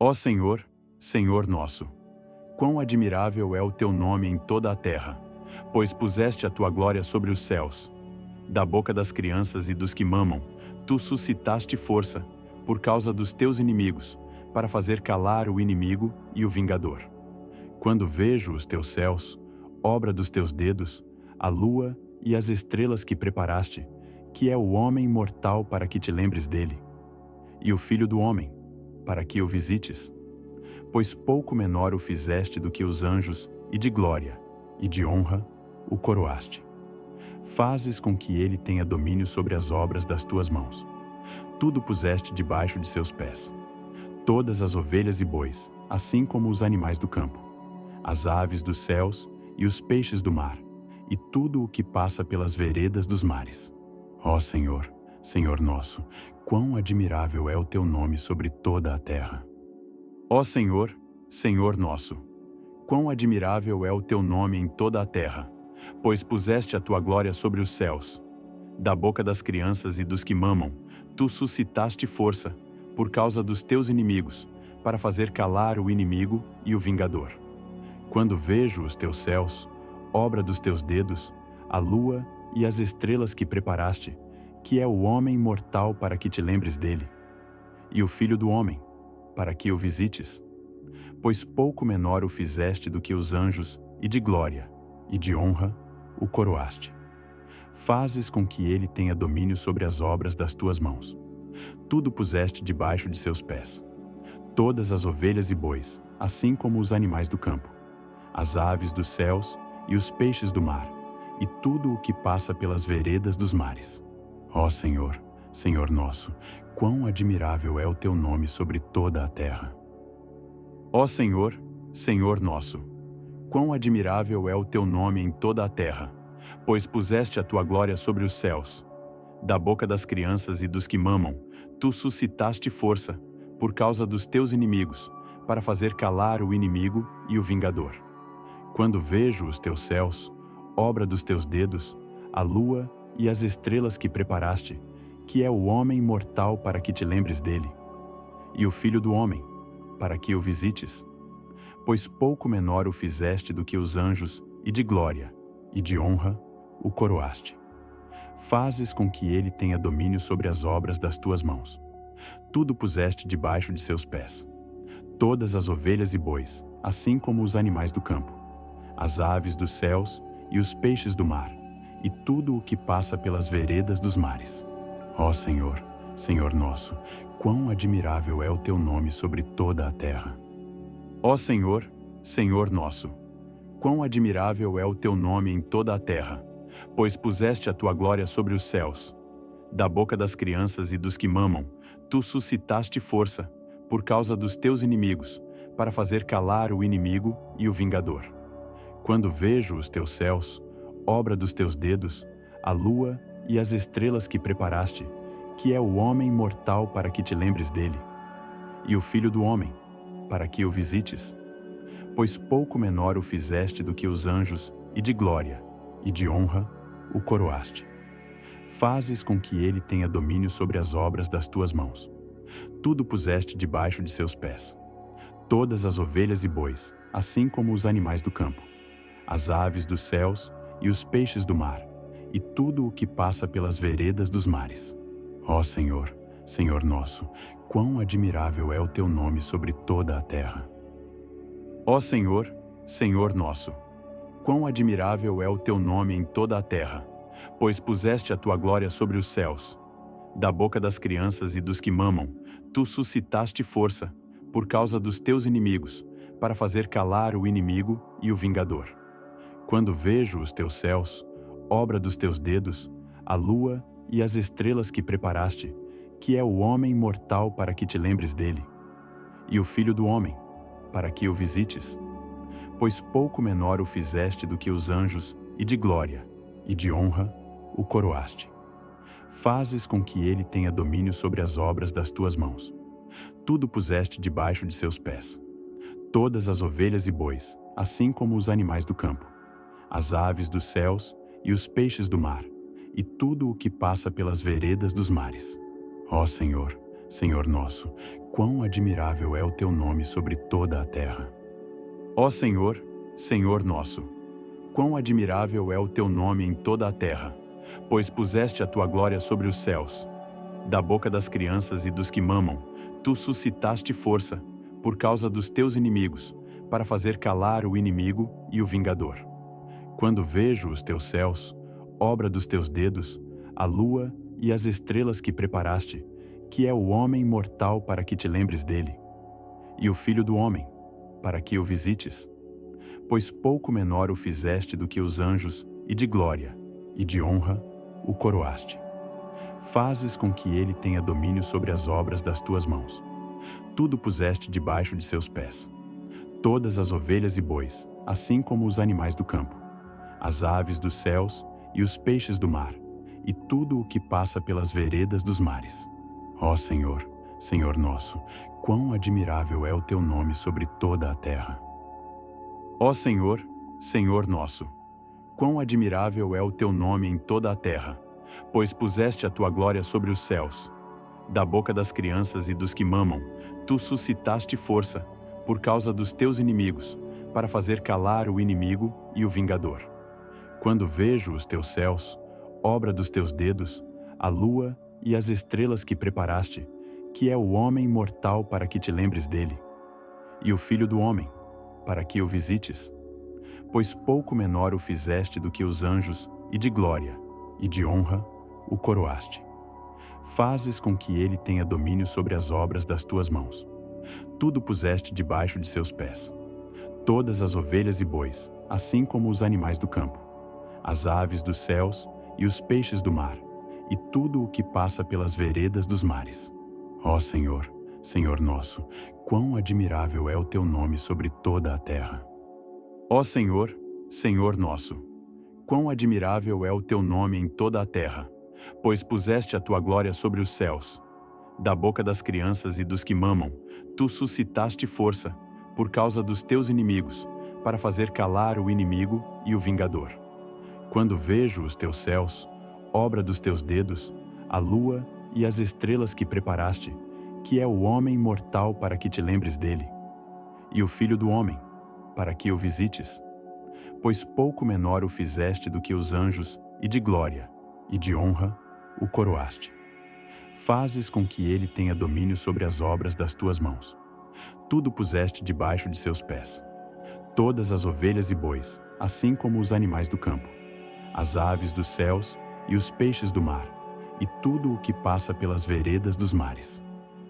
Ó Senhor, Senhor nosso, quão admirável é o teu nome em toda a terra, pois puseste a tua glória sobre os céus. Da boca das crianças e dos que mamam, tu suscitaste força, por causa dos teus inimigos, para fazer calar o inimigo e o vingador. Quando vejo os teus céus, obra dos teus dedos, a lua e as estrelas que preparaste, que é o homem mortal para que te lembres dele, e o filho do homem, para que o visites. Pois pouco menor o fizeste do que os anjos, e de glória, e de honra, o coroaste. Fazes com que ele tenha domínio sobre as obras das tuas mãos. Tudo puseste debaixo de seus pés. Todas as ovelhas e bois, assim como os animais do campo, as aves dos céus e os peixes do mar, e tudo o que passa pelas veredas dos mares. Ó Senhor, Senhor nosso, quão admirável é o teu nome sobre toda a terra. Ó Senhor, Senhor nosso, quão admirável é o teu nome em toda a terra, pois puseste a tua glória sobre os céus. Da boca das crianças e dos que mamam, tu suscitaste força, por causa dos teus inimigos, para fazer calar o inimigo e o vingador. Quando vejo os teus céus, obra dos teus dedos, a lua e as estrelas que preparaste, que é o homem mortal para que te lembres dele, e o filho do homem, para que o visites. Pois pouco menor o fizeste do que os anjos, e de glória, e de honra, o coroaste. Fazes com que ele tenha domínio sobre as obras das tuas mãos. Tudo puseste debaixo de seus pés. Todas as ovelhas e bois, assim como os animais do campo, as aves dos céus e os peixes do mar, e tudo o que passa pelas veredas dos mares. Ó Senhor, Senhor nosso, quão admirável é o teu nome sobre toda a terra. Ó Senhor, Senhor nosso, quão admirável é o teu nome em toda a terra, pois puseste a tua glória sobre os céus. Da boca das crianças e dos que mamam, tu suscitaste força, por causa dos teus inimigos, para fazer calar o inimigo e o vingador. Quando vejo os teus céus, obra dos teus dedos, a lua e as estrelas que preparaste, que é o homem mortal para que te lembres dele, e o filho do homem, para que o visites. Pois pouco menor o fizeste do que os anjos, e de glória, e de honra, o coroaste. Fazes com que ele tenha domínio sobre as obras das tuas mãos. Tudo puseste debaixo de seus pés. Todas as ovelhas e bois, assim como os animais do campo, as aves dos céus e os peixes do mar, e tudo o que passa pelas veredas dos mares. Ó Senhor, Senhor nosso, quão admirável é o teu nome sobre toda a terra. Ó Senhor, Senhor nosso, quão admirável é o teu nome em toda a terra, pois puseste a tua glória sobre os céus. Da boca das crianças e dos que mamam, tu suscitaste força, por causa dos teus inimigos, para fazer calar o inimigo e o vingador. Quando vejo os teus céus, obra dos teus dedos, a lua e as estrelas que preparaste, que é o homem mortal para que te lembres dele, e o filho do homem, para que o visites. Pois pouco menor o fizeste do que os anjos, e de glória, e de honra, o coroaste. Fazes com que ele tenha domínio sobre as obras das tuas mãos. Tudo puseste debaixo de seus pés. Todas as ovelhas e bois, assim como os animais do campo, as aves dos céus e os peixes do mar, e tudo o que passa pelas veredas dos mares. Ó Senhor, Senhor nosso, quão admirável é o teu nome sobre toda a terra. Ó Senhor, Senhor nosso, quão admirável é o teu nome em toda a terra, pois puseste a tua glória sobre os céus. Da boca das crianças e dos que mamam, tu suscitaste força, por causa dos teus inimigos, para fazer calar o inimigo e o vingador. Quando vejo os teus céus, obra dos teus dedos, a lua e as estrelas que preparaste, que é o homem mortal para que te lembres dele, e o filho do homem, para que o visites. Pois pouco menor o fizeste do que os anjos, e de glória, e de honra, o coroaste. Fazes com que ele tenha domínio sobre as obras das tuas mãos. Tudo puseste debaixo de seus pés. Todas as ovelhas e bois, assim como os animais do campo, as aves dos céus e os peixes do mar, e tudo o que passa pelas veredas dos mares. Ó Senhor, Senhor nosso, quão admirável é o teu nome sobre toda a terra. Ó Senhor, Senhor nosso, quão admirável é o teu nome em toda a terra, pois puseste a tua glória sobre os céus. Da boca das crianças e dos que mamam, tu suscitaste força, por causa dos teus inimigos, para fazer calar o inimigo e o vingador. Quando vejo os teus céus, obra dos teus dedos, a lua e as estrelas que preparaste, que é o homem mortal para que te lembres dele, e o filho do homem, para que o visites. Pois pouco menor o fizeste do que os anjos, e de glória, e de honra, o coroaste. Fazes com que ele tenha domínio sobre as obras das tuas mãos. Tudo puseste debaixo de seus pés. Todas as ovelhas e bois, assim como os animais do campo, as aves dos céus e os peixes do mar, e tudo o que passa pelas veredas dos mares. Ó Senhor, Senhor nosso, quão admirável é o teu nome sobre toda a terra. Ó Senhor, Senhor nosso, quão admirável é o teu nome em toda a terra, pois puseste a tua glória sobre os céus. Da boca das crianças e dos que mamam, tu suscitaste força, por causa dos teus inimigos, para fazer calar o inimigo e o vingador. Quando vejo os teus céus, obra dos teus dedos, a lua e as estrelas que preparaste, que é o homem mortal para que te lembres dele, e o filho do homem, para que o visites. Pois pouco menor o fizeste do que os anjos, e de glória, e de honra, o coroaste. Fazes com que ele tenha domínio sobre as obras das tuas mãos. Tudo puseste debaixo de seus pés. Todas as ovelhas e bois, assim como os animais do campo, as aves dos céus e os peixes do mar, e tudo o que passa pelas veredas dos mares. Ó Senhor, Senhor nosso, quão admirável é o teu nome sobre toda a terra. Ó Senhor, Senhor nosso, quão admirável é o teu nome em toda a terra, pois puseste a tua glória sobre os céus. Da boca das crianças e dos que mamam, tu suscitaste força, por causa dos teus inimigos, para fazer calar o inimigo e o vingador. Quando vejo os teus céus, obra dos teus dedos, a lua e as estrelas que preparaste, que é o homem mortal para que te lembres dele, e o filho do homem, para que o visites. Pois pouco menor o fizeste do que os anjos, e de glória, e de honra, o coroaste. Fazes com que ele tenha domínio sobre as obras das tuas mãos. Tudo puseste debaixo de seus pés. Todas as ovelhas e bois, assim como os animais do campo, as aves dos céus e os peixes do mar, e tudo o que passa pelas veredas dos mares.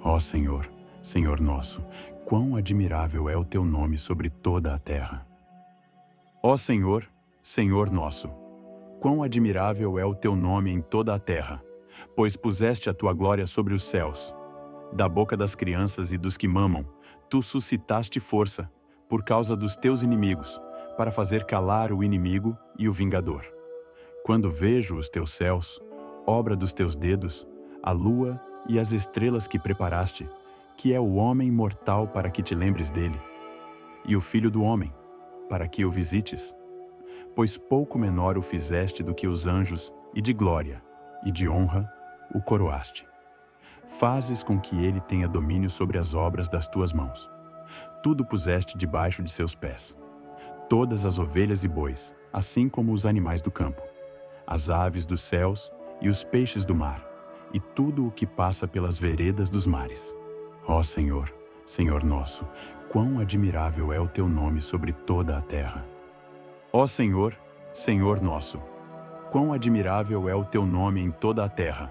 Ó Senhor, Senhor nosso, quão admirável é o teu nome sobre toda a terra. Ó Senhor, Senhor nosso, quão admirável é o teu nome em toda a terra, pois puseste a tua glória sobre os céus. Da boca das crianças e dos que mamam, tu suscitaste força, por causa dos teus inimigos, para fazer calar o inimigo e o vingador. Quando vejo os teus céus, obra dos teus dedos, a lua e as estrelas que preparaste, que é o homem mortal para que te lembres dele, e o filho do homem, para que o visites. Pois pouco menor o fizeste do que os anjos, e de glória, e de honra, o coroaste. Fazes com que ele tenha domínio sobre as obras das tuas mãos. Tudo puseste debaixo de seus pés. Todas as ovelhas e bois, assim como os animais do campo, as aves dos céus e os peixes do mar, e tudo o que passa pelas veredas dos mares. Ó Senhor, Senhor nosso, quão admirável é o teu nome sobre toda a terra. Ó Senhor, Senhor nosso, quão admirável é o teu nome em toda a terra,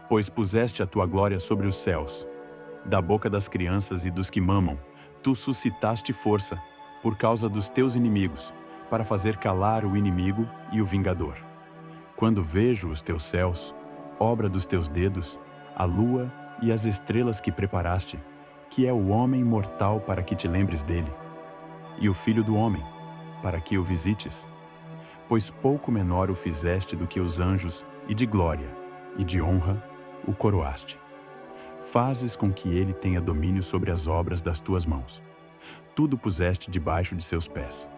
pois puseste a tua glória sobre os céus. Da boca das crianças e dos que mamam, tu suscitaste força, por causa dos teus inimigos, para fazer calar o inimigo e o vingador. Quando vejo os teus céus, obra dos teus dedos, a lua e as estrelas que preparaste, que é o homem mortal para que te lembres dele, e o filho do homem, para que o visites. Pois pouco menor o fizeste do que os anjos, e de glória, e de honra, o coroaste. Fazes com que ele tenha domínio sobre as obras das tuas mãos. Tudo puseste debaixo de seus pés.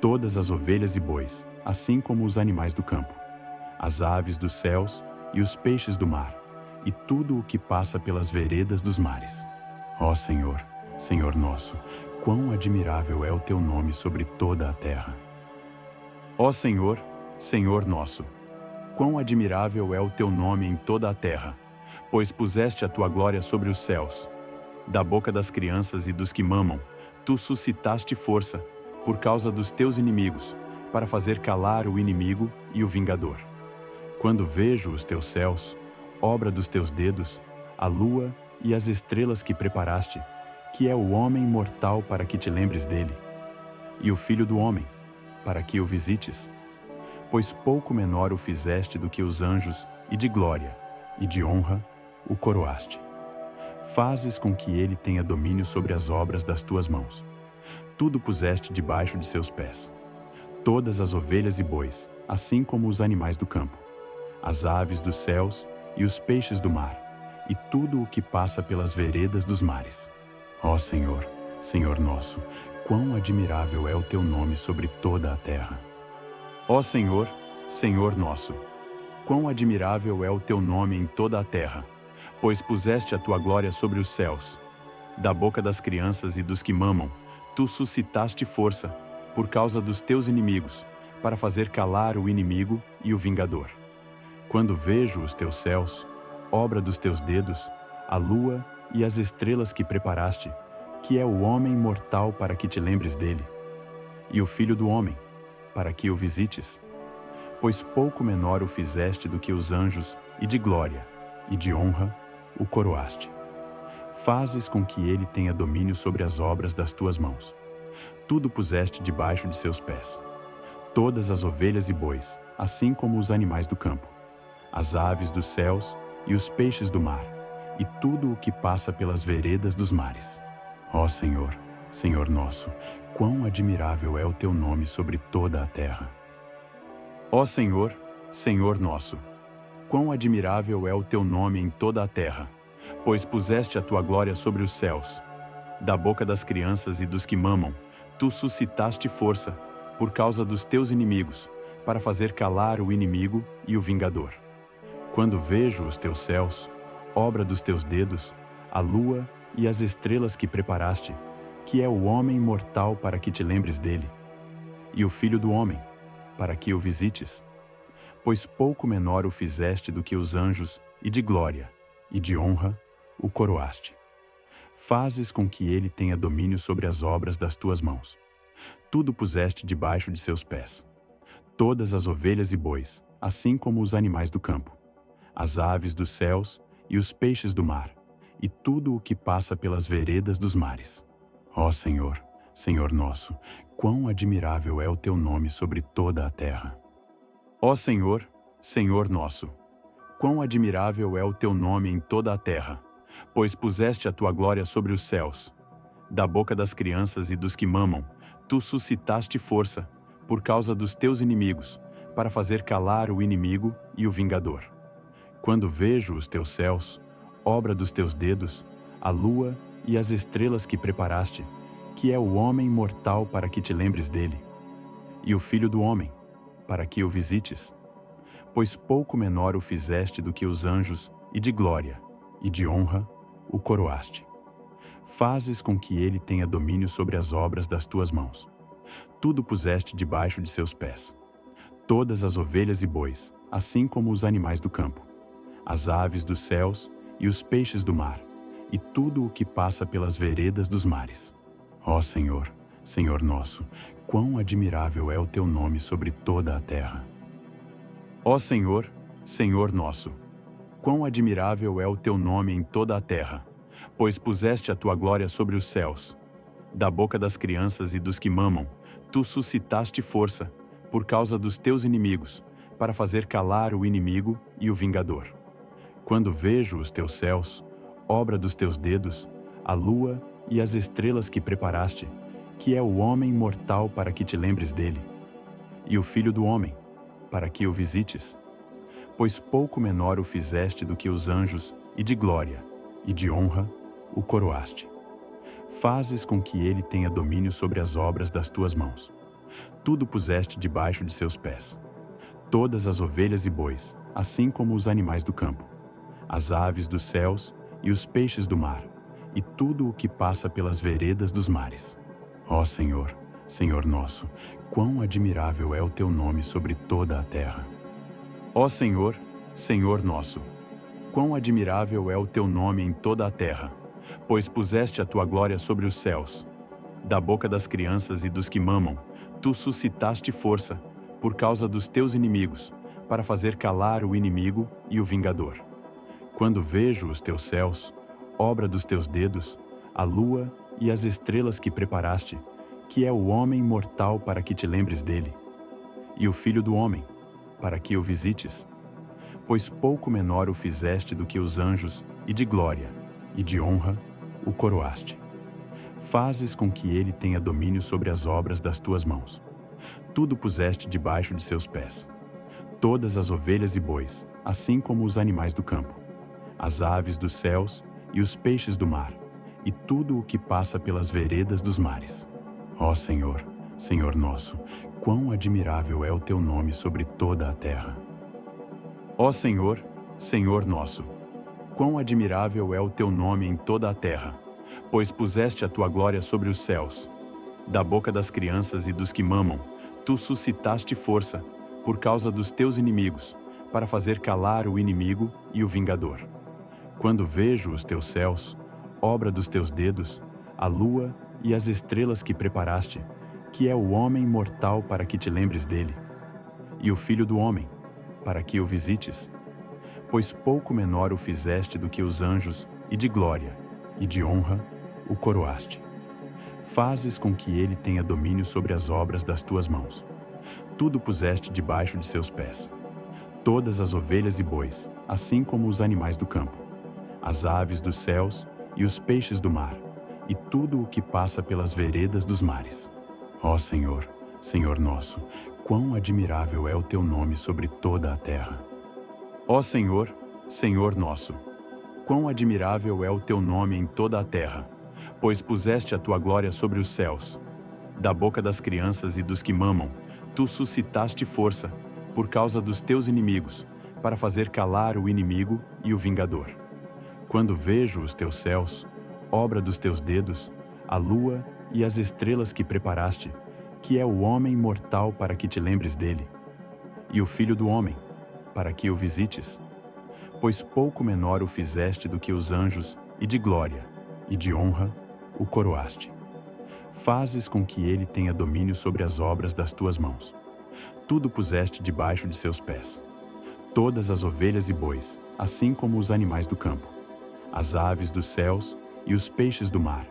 Todas as ovelhas e bois, assim como os animais do campo, as aves dos céus e os peixes do mar, e tudo o que passa pelas veredas dos mares. Ó Senhor, Senhor nosso, quão admirável é o teu nome sobre toda a terra. Ó Senhor, Senhor nosso, quão admirável é o teu nome em toda a terra, pois puseste a tua glória sobre os céus. Da boca das crianças e dos que mamam, tu suscitaste força, por causa dos teus inimigos, para fazer calar o inimigo e o vingador. Quando vejo os teus céus, obra dos teus dedos, a lua e as estrelas que preparaste, que é o homem mortal para que te lembres dele, e o filho do homem, para que o visites, pois pouco menor o fizeste do que os anjos, e de glória e de honra o coroaste. Fazes com que ele tenha domínio sobre as obras das tuas mãos. Tudo puseste debaixo de seus pés. Todas as ovelhas e bois, assim como os animais do campo, as aves dos céus e os peixes do mar, e tudo o que passa pelas veredas dos mares. Ó Senhor, Senhor nosso, quão admirável é o teu nome sobre toda a terra. Ó Senhor, Senhor nosso, quão admirável é o teu nome em toda a terra, pois puseste a tua glória sobre os céus. Da boca das crianças e dos que mamam, tu suscitaste força, por causa dos teus inimigos, para fazer calar o inimigo e o vingador. Quando vejo os teus céus, obra dos teus dedos, a lua e as estrelas que preparaste, que é o homem mortal para que te lembres dele, e o filho do homem, para que o visites, pois pouco menor o fizeste do que os anjos, e de glória e de honra o coroaste. Fazes com que ele tenha domínio sobre as obras das tuas mãos. Tudo puseste debaixo de seus pés. Todas as ovelhas e bois, assim como os animais do campo, as aves dos céus e os peixes do mar, e tudo o que passa pelas veredas dos mares. Ó Senhor, Senhor nosso, quão admirável é o teu nome sobre toda a terra. Ó Senhor, Senhor nosso, quão admirável é o teu nome em toda a terra, pois puseste a tua glória sobre os céus. Da boca das crianças e dos que mamam, tu suscitaste força, por causa dos teus inimigos, para fazer calar o inimigo e o vingador. Quando vejo os teus céus, obra dos teus dedos, a lua e as estrelas que preparaste, que é o homem mortal para que te lembres dele, e o filho do homem, para que o visites, pois pouco menor o fizeste do que os anjos, e de glória e de honra o coroaste. Fazes com que ele tenha domínio sobre as obras das tuas mãos. Tudo puseste debaixo de seus pés. Todas as ovelhas e bois, assim como os animais do campo, as aves dos céus e os peixes do mar, e tudo o que passa pelas veredas dos mares. Ó Senhor, Senhor nosso, quão admirável é o teu nome sobre toda a terra. Ó Senhor, Senhor nosso, quão admirável é o teu nome em toda a terra, pois puseste a tua glória sobre os céus. Da boca das crianças e dos que mamam, tu suscitaste força, por causa dos teus inimigos, para fazer calar o inimigo e o vingador. Quando vejo os teus céus, obra dos teus dedos, a lua e as estrelas que preparaste, que é o homem mortal para que te lembres dele, e o filho do homem, para que o visites, pois pouco menor o fizeste do que os anjos, e de glória e de honra o coroaste. Fazes com que ele tenha domínio sobre as obras das tuas mãos. Tudo puseste debaixo de seus pés. Todas as ovelhas e bois, assim como os animais do campo, as aves dos céus e os peixes do mar, e tudo o que passa pelas veredas dos mares. Ó Senhor, Senhor nosso, quão admirável é o teu nome sobre toda a terra. Ó Senhor, Senhor nosso, quão admirável é o teu nome em toda a terra, pois puseste a tua glória sobre os céus. Da boca das crianças e dos que mamam, tu suscitaste força, por causa dos teus inimigos, para fazer calar o inimigo e o vingador. Quando vejo os teus céus, obra dos teus dedos, a lua e as estrelas que preparaste, que é o homem mortal para que te lembres dele, e o filho do homem, para que o visites, pois pouco menor o fizeste do que os anjos, e de glória e de honra o coroaste. Fazes com que ele tenha domínio sobre as obras das tuas mãos. Tudo puseste debaixo de seus pés. Todas as ovelhas e bois, assim como os animais do campo, as aves dos céus e os peixes do mar, e tudo o que passa pelas veredas dos mares. Ó Senhor, Senhor nosso, quão admirável é o teu nome sobre toda a terra. Ó Senhor, Senhor nosso, quão admirável é o teu nome em toda a terra, pois puseste a tua glória sobre os céus. Da boca das crianças e dos que mamam, tu suscitaste força, por causa dos teus inimigos, para fazer calar o inimigo e o vingador. Quando vejo os teus céus, obra dos teus dedos, a lua e as estrelas que preparaste, que é o homem mortal para que te lembres dele, e o filho do homem, para que o visites, pois pouco menor o fizeste do que os anjos, e de glória, e de honra, o coroaste. Fazes com que ele tenha domínio sobre as obras das tuas mãos. Tudo puseste debaixo de seus pés. Todas as ovelhas e bois, assim como os animais do campo, as aves dos céus e os peixes do mar, e tudo o que passa pelas veredas dos mares. Ó Senhor, Senhor nosso, quão admirável é o teu nome sobre toda a terra. Ó Senhor, Senhor nosso, quão admirável é o teu nome em toda a terra, pois puseste a tua glória sobre os céus. Da boca das crianças e dos que mamam, tu suscitaste força, por causa dos teus inimigos, para fazer calar o inimigo e o vingador. Quando vejo os teus céus, obra dos teus dedos, a lua e as estrelas que preparaste, que é o homem mortal para que te lembres dele, e o filho do homem, para que o visites, pois pouco menor o fizeste do que os anjos, e de glória, e de honra, o coroaste. Fazes com que ele tenha domínio sobre as obras das tuas mãos. Tudo puseste debaixo de seus pés. Todas as ovelhas e bois, assim como os animais do campo, as aves dos céus e os peixes do mar, e tudo o que passa pelas veredas dos mares. Ó Senhor, Senhor nosso, quão admirável é o teu nome sobre toda a terra. Ó Senhor, Senhor nosso, quão admirável é o teu nome em toda a terra, pois puseste a tua glória sobre os céus. Da boca das crianças e dos que mamam, tu suscitaste força, por causa dos teus inimigos, para fazer calar o inimigo e o vingador. Quando vejo os teus céus, obra dos teus dedos, a lua e as estrelas que preparaste, que é o homem mortal para que te lembres dele, e o filho do homem, para que o visites, pois pouco menor o fizeste do que os anjos, e de glória, e de honra, o coroaste. Fazes com que ele tenha domínio sobre as obras das tuas mãos. Tudo puseste debaixo de seus pés. Todas as ovelhas e bois, assim como os animais do campo, as aves dos céus e os peixes do mar,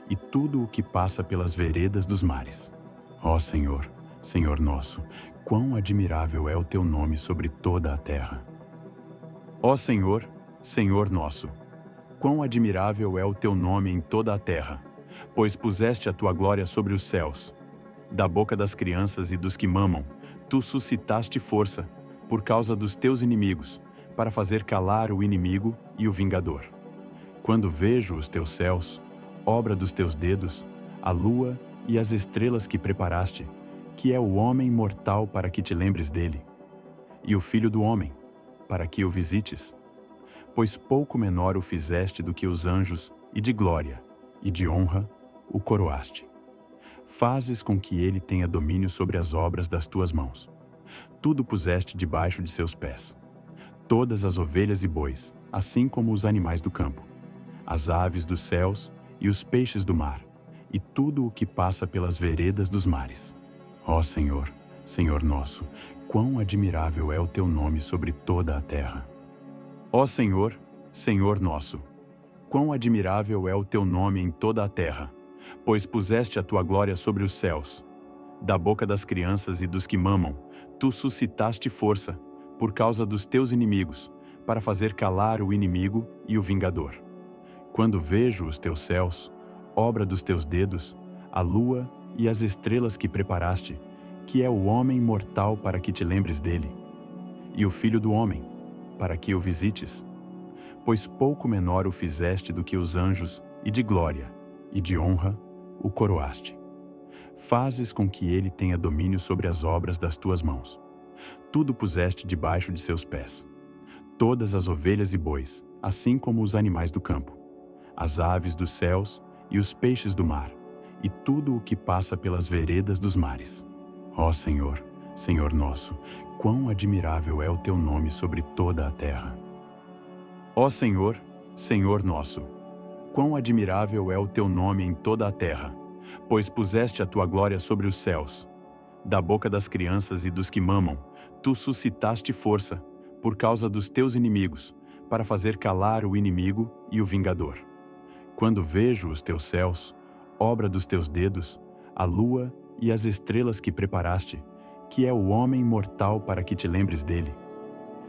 e tudo o que passa pelas veredas dos mares. Ó Senhor, Senhor nosso, quão admirável é o teu nome sobre toda a terra. Ó Senhor, Senhor nosso, quão admirável é o teu nome em toda a terra, pois puseste a tua glória sobre os céus. Da boca das crianças e dos que mamam, tu suscitaste força, por causa dos teus inimigos, para fazer calar o inimigo e o vingador. Quando vejo os teus céus, obra dos teus dedos, a lua e as estrelas que preparaste, que é o homem mortal para que te lembres dele, e o filho do homem, para que o visites, pois pouco menor o fizeste do que os anjos, e de glória, e de honra, o coroaste. Fazes com que ele tenha domínio sobre as obras das tuas mãos. Tudo puseste debaixo de seus pés. Todas as ovelhas e bois, assim como os animais do campo, as aves dos céus e os peixes do mar, e tudo o que passa pelas veredas dos mares. Ó Senhor, Senhor nosso, quão admirável é o teu nome sobre toda a terra. Ó Senhor, Senhor nosso, quão admirável é o teu nome em toda a terra, pois puseste a tua glória sobre os céus. Da boca das crianças e dos que mamam, tu suscitaste força, por causa dos teus inimigos, para fazer calar o inimigo e o vingador. Quando vejo os teus céus, obra dos teus dedos, a lua e as estrelas que preparaste, que é o homem mortal para que te lembres dele, e o filho do homem, para que o visites, pois pouco menor o fizeste do que os anjos, e de glória, e de honra, o coroaste. Fazes com que ele tenha domínio sobre as obras das tuas mãos. Tudo puseste debaixo de seus pés. Todas as ovelhas e bois, assim como os animais do campo, as aves dos céus e os peixes do mar, e tudo o que passa pelas veredas dos mares. Ó Senhor, Senhor nosso, quão admirável é o teu nome sobre toda a terra. Ó Senhor, Senhor nosso, quão admirável é o teu nome em toda a terra, pois puseste a tua glória sobre os céus. Da boca das crianças e dos que mamam, tu suscitaste força, por causa dos teus inimigos, para fazer calar o inimigo e o vingador. Quando vejo os teus céus, obra dos teus dedos, a lua e as estrelas que preparaste, que é o homem mortal para que te lembres dele,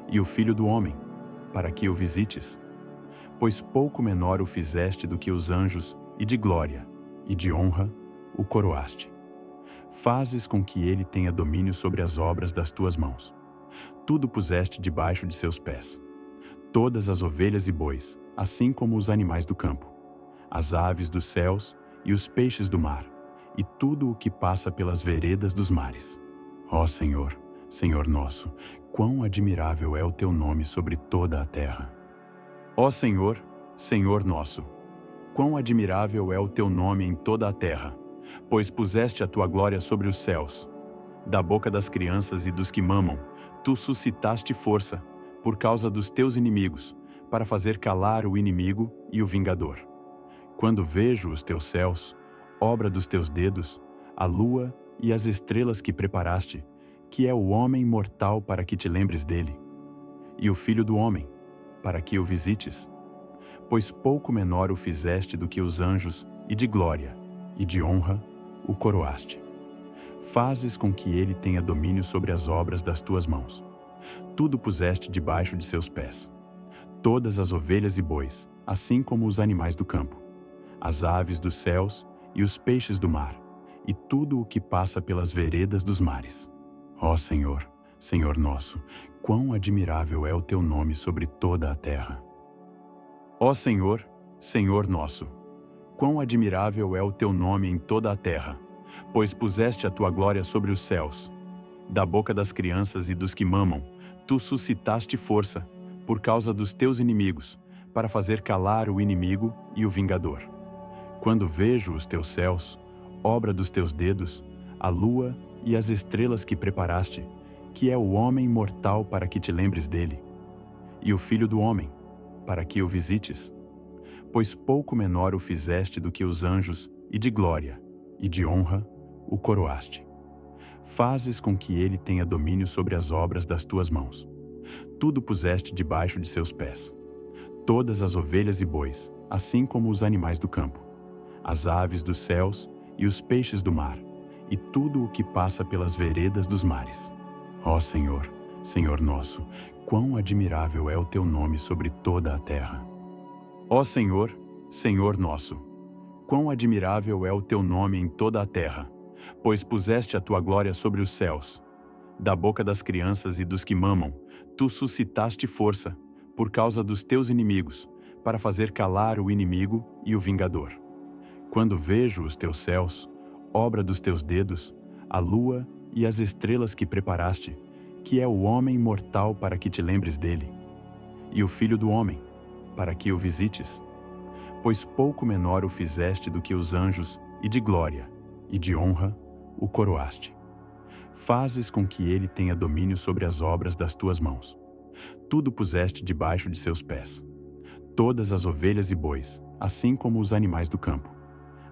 e o filho do homem, para que o visites, pois pouco menor o fizeste do que os anjos, e de glória, e de honra, o coroaste. Fazes com que ele tenha domínio sobre as obras das tuas mãos. Tudo puseste debaixo de seus pés. Todas as ovelhas e bois, assim como os animais do campo, as aves dos céus e os peixes do mar, e tudo o que passa pelas veredas dos mares. Ó Senhor, Senhor nosso, quão admirável é o teu nome sobre toda a terra. Ó Senhor, Senhor nosso, quão admirável é o teu nome em toda a terra, pois puseste a tua glória sobre os céus. Da boca das crianças e dos que mamam, tu suscitaste força, por causa dos teus inimigos, para fazer calar o inimigo e o vingador. Quando vejo os teus céus, obra dos teus dedos, a lua e as estrelas que preparaste, que é o homem mortal para que te lembres dele, e o filho do homem, para que o visites, pois pouco menor o fizeste do que os anjos, e de glória, e de honra, o coroaste. Fazes com que ele tenha domínio sobre as obras das tuas mãos. Tudo puseste debaixo de seus pés. Todas as ovelhas e bois, assim como os animais do campo, as aves dos céus e os peixes do mar, e tudo o que passa pelas veredas dos mares. Ó Senhor, Senhor nosso, quão admirável é o teu nome sobre toda a terra. Ó Senhor, Senhor nosso, quão admirável é o teu nome em toda a terra, pois puseste a tua glória sobre os céus. Da boca das crianças e dos que mamam, tu suscitaste força, por causa dos teus inimigos, para fazer calar o inimigo e o vingador. Quando vejo os teus céus, obra dos teus dedos, a lua e as estrelas que preparaste, que é o homem mortal para que te lembres dele, e o filho do homem, para que o visites, pois pouco menor o fizeste do que os anjos, e de glória, e de honra, o coroaste. Fazes com que ele tenha domínio sobre as obras das tuas mãos. Tudo puseste debaixo de seus pés. Todas as ovelhas e bois, assim como os animais do campo, as aves dos céus e os peixes do mar, e tudo o que passa pelas veredas dos mares. Ó Senhor, Senhor nosso, quão admirável é o teu nome sobre toda a terra. Ó Senhor, Senhor nosso, quão admirável é o teu nome em toda a terra, pois puseste a tua glória sobre os céus. Da boca das crianças e dos que mamam, tu suscitaste força, por causa dos teus inimigos, para fazer calar o inimigo e o vingador. Quando vejo os teus céus, obra dos teus dedos, a lua e as estrelas que preparaste, que é o homem mortal para que te lembres dele, e o filho do homem, para que o visites, pois pouco menor o fizeste do que os anjos, e de glória, e de honra, o coroaste. Fazes com que ele tenha domínio sobre as obras das tuas mãos. Tudo puseste debaixo de seus pés. Todas as ovelhas e bois, assim como os animais do campo,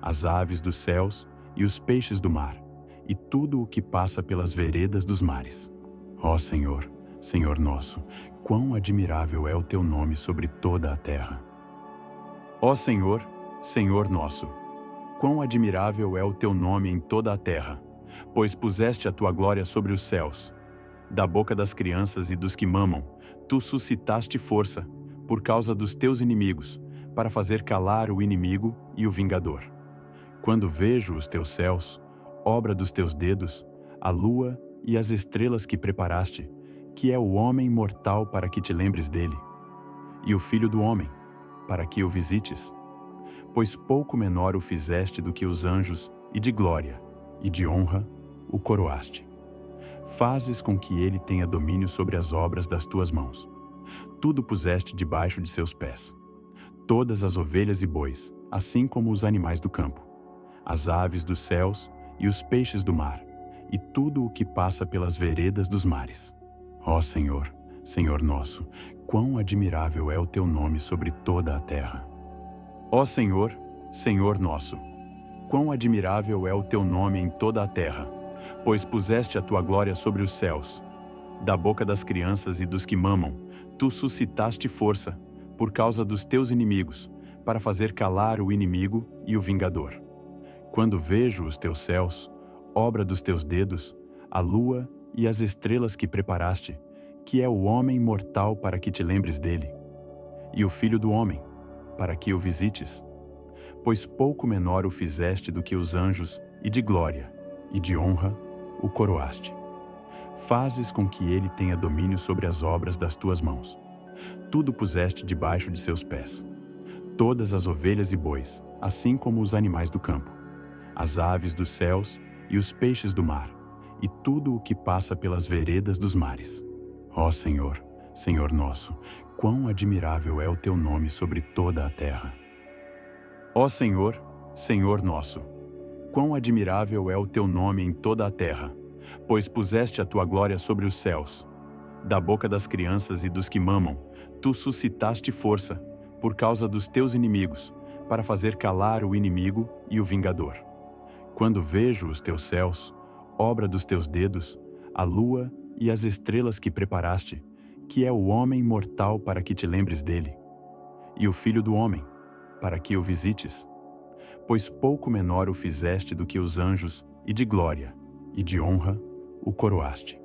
as aves dos céus e os peixes do mar, e tudo o que passa pelas veredas dos mares. Ó Senhor, Senhor nosso, quão admirável é o teu nome sobre toda a terra. Ó Senhor, Senhor nosso, quão admirável é o teu nome em toda a terra, pois puseste a tua glória sobre os céus. Da boca das crianças e dos que mamam, tu suscitaste força, por causa dos teus inimigos, para fazer calar o inimigo e o vingador. Quando vejo os teus céus, obra dos teus dedos, a lua e as estrelas que preparaste, que é o homem mortal para que te lembres dele, e o filho do homem, para que o visites, pois pouco menor o fizeste do que os anjos, e de glória, e de honra, o coroaste. Fazes com que ele tenha domínio sobre as obras das tuas mãos. Tudo puseste debaixo de seus pés. todas as ovelhas e bois, assim como os animais do campo, as aves dos céus e os peixes do mar, e tudo o que passa pelas veredas dos mares. Ó Senhor, Senhor nosso, quão admirável é o teu nome sobre toda a terra. Ó Senhor, Senhor nosso, quão admirável é o teu nome em toda a terra, pois puseste a tua glória sobre os céus. Da boca das crianças e dos que mamam, tu suscitaste força, por causa dos teus inimigos, para fazer calar o inimigo e o vingador. Quando vejo os teus céus, obra dos teus dedos, a lua e as estrelas que preparaste, que é o homem mortal para que te lembres dele, e o filho do homem, para que o visites. Pois pouco menor o fizeste do que os anjos, e de glória, e de honra o coroaste. Fazes com que ele tenha domínio sobre as obras das tuas mãos. Tudo puseste debaixo de seus pés. Todas as ovelhas e bois, assim como os animais do campo, as aves dos céus e os peixes do mar, e tudo o que passa pelas veredas dos mares. Ó Senhor, Senhor nosso, quão admirável é o teu nome sobre toda a terra. Ó Senhor, Senhor nosso, quão admirável é o teu nome em toda a terra, pois puseste a tua glória sobre os céus. Da boca das crianças e dos que mamam, tu suscitaste força, por causa dos teus inimigos, para fazer calar o inimigo e o vingador. Quando vejo os teus céus, obra dos teus dedos, a lua e as estrelas que preparaste, que é o homem mortal para que te lembres dele, e o filho do homem, para que o visites. Pois pouco menor o fizeste do que os anjos, e de glória, e de honra o coroaste.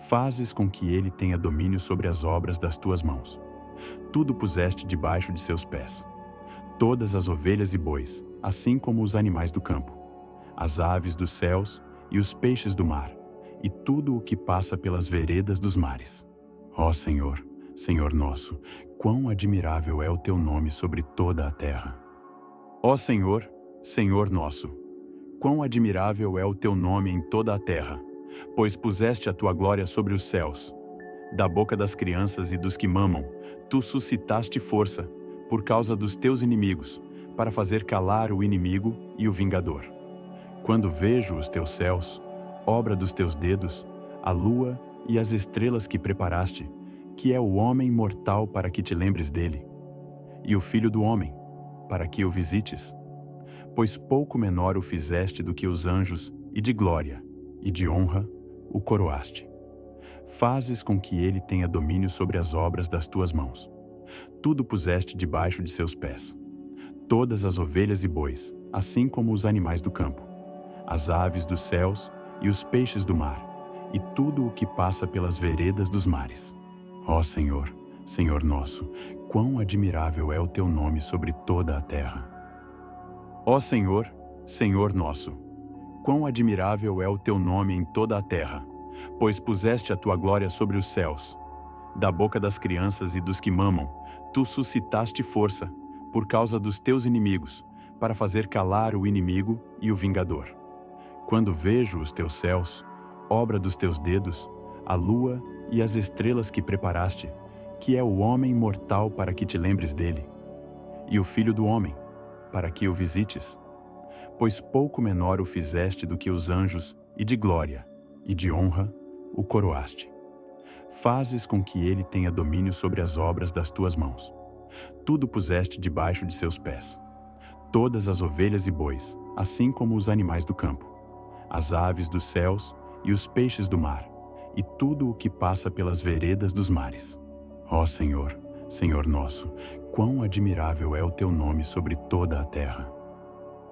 Fazes com que ele tenha domínio sobre as obras das tuas mãos. Tudo puseste debaixo de seus pés. Todas as ovelhas e bois, assim como os animais do campo, as aves dos céus e os peixes do mar, e tudo o que passa pelas veredas dos mares. Ó Senhor, Senhor nosso, quão admirável é o teu nome sobre toda a terra. Ó Senhor, Senhor nosso, quão admirável é o teu nome em toda a terra, pois puseste a tua glória sobre os céus. Da boca das crianças e dos que mamam, tu suscitaste força, por causa dos teus inimigos, para fazer calar o inimigo e o vingador. Quando vejo os teus céus, obra dos teus dedos, a lua e as estrelas que preparaste, que é o homem mortal para que te lembres dele, e o filho do homem, para que o visites. Pois pouco menor o fizeste do que os anjos, e de glória, e de honra o coroaste. Fazes com que ele tenha domínio sobre as obras das tuas mãos. Tudo puseste debaixo de seus pés. Todas as ovelhas e bois, assim como os animais do campo, as aves dos céus e os peixes do mar, e tudo o que passa pelas veredas dos mares. Ó Senhor, Senhor nosso, quão admirável é o teu nome sobre toda a terra. Ó Senhor, Senhor nosso, quão admirável é o teu nome em toda a terra, pois puseste a tua glória sobre os céus. Da boca das crianças e dos que mamam, tu suscitaste força, por causa dos teus inimigos, para fazer calar o inimigo e o vingador. Quando vejo os teus céus, obra dos teus dedos, a lua e as estrelas que preparaste, que é o homem mortal para que te lembres dele, e o filho do homem, para que o visites. Pois pouco menor o fizeste do que os anjos, e de glória, e de honra o coroaste. Fazes com que ele tenha domínio sobre as obras das tuas mãos. Tudo puseste debaixo de seus pés. Todas as ovelhas e bois, assim como os animais do campo, as aves dos céus e os peixes do mar, e tudo o que passa pelas veredas dos mares. Ó Senhor, Senhor nosso, quão admirável é o teu nome sobre toda a terra.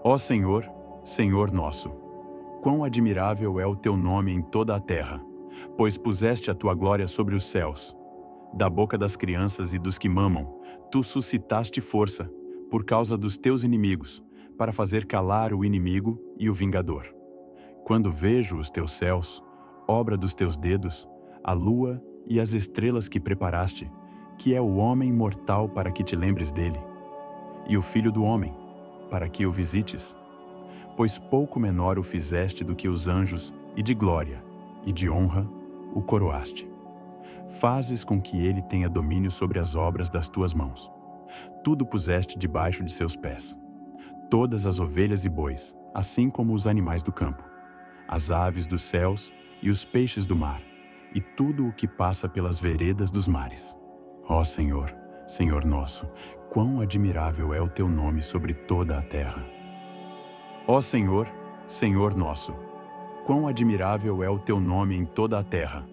Ó Senhor, Senhor nosso, quão admirável é o teu nome em toda a terra, pois puseste a tua glória sobre os céus. Da boca das crianças e dos que mamam, tu suscitaste força, por causa dos teus inimigos, para fazer calar o inimigo e o vingador. Quando vejo os teus céus, obra dos teus dedos, a lua e as estrelas que preparaste, que é o homem mortal para que te lembres dele, e o filho do homem, para que o visites. Pois pouco menor o fizeste do que os anjos, e de glória, e de honra o coroaste. Fazes com que ele tenha domínio sobre as obras das tuas mãos. Tudo puseste debaixo de seus pés. Todas as ovelhas e bois, assim como os animais do campo, as aves dos céus e os peixes do mar, e tudo o que passa pelas veredas dos mares. Ó Senhor, Senhor nosso, quão admirável é o teu nome sobre toda a terra. Ó Senhor, Senhor nosso, quão admirável é o teu nome em toda a terra,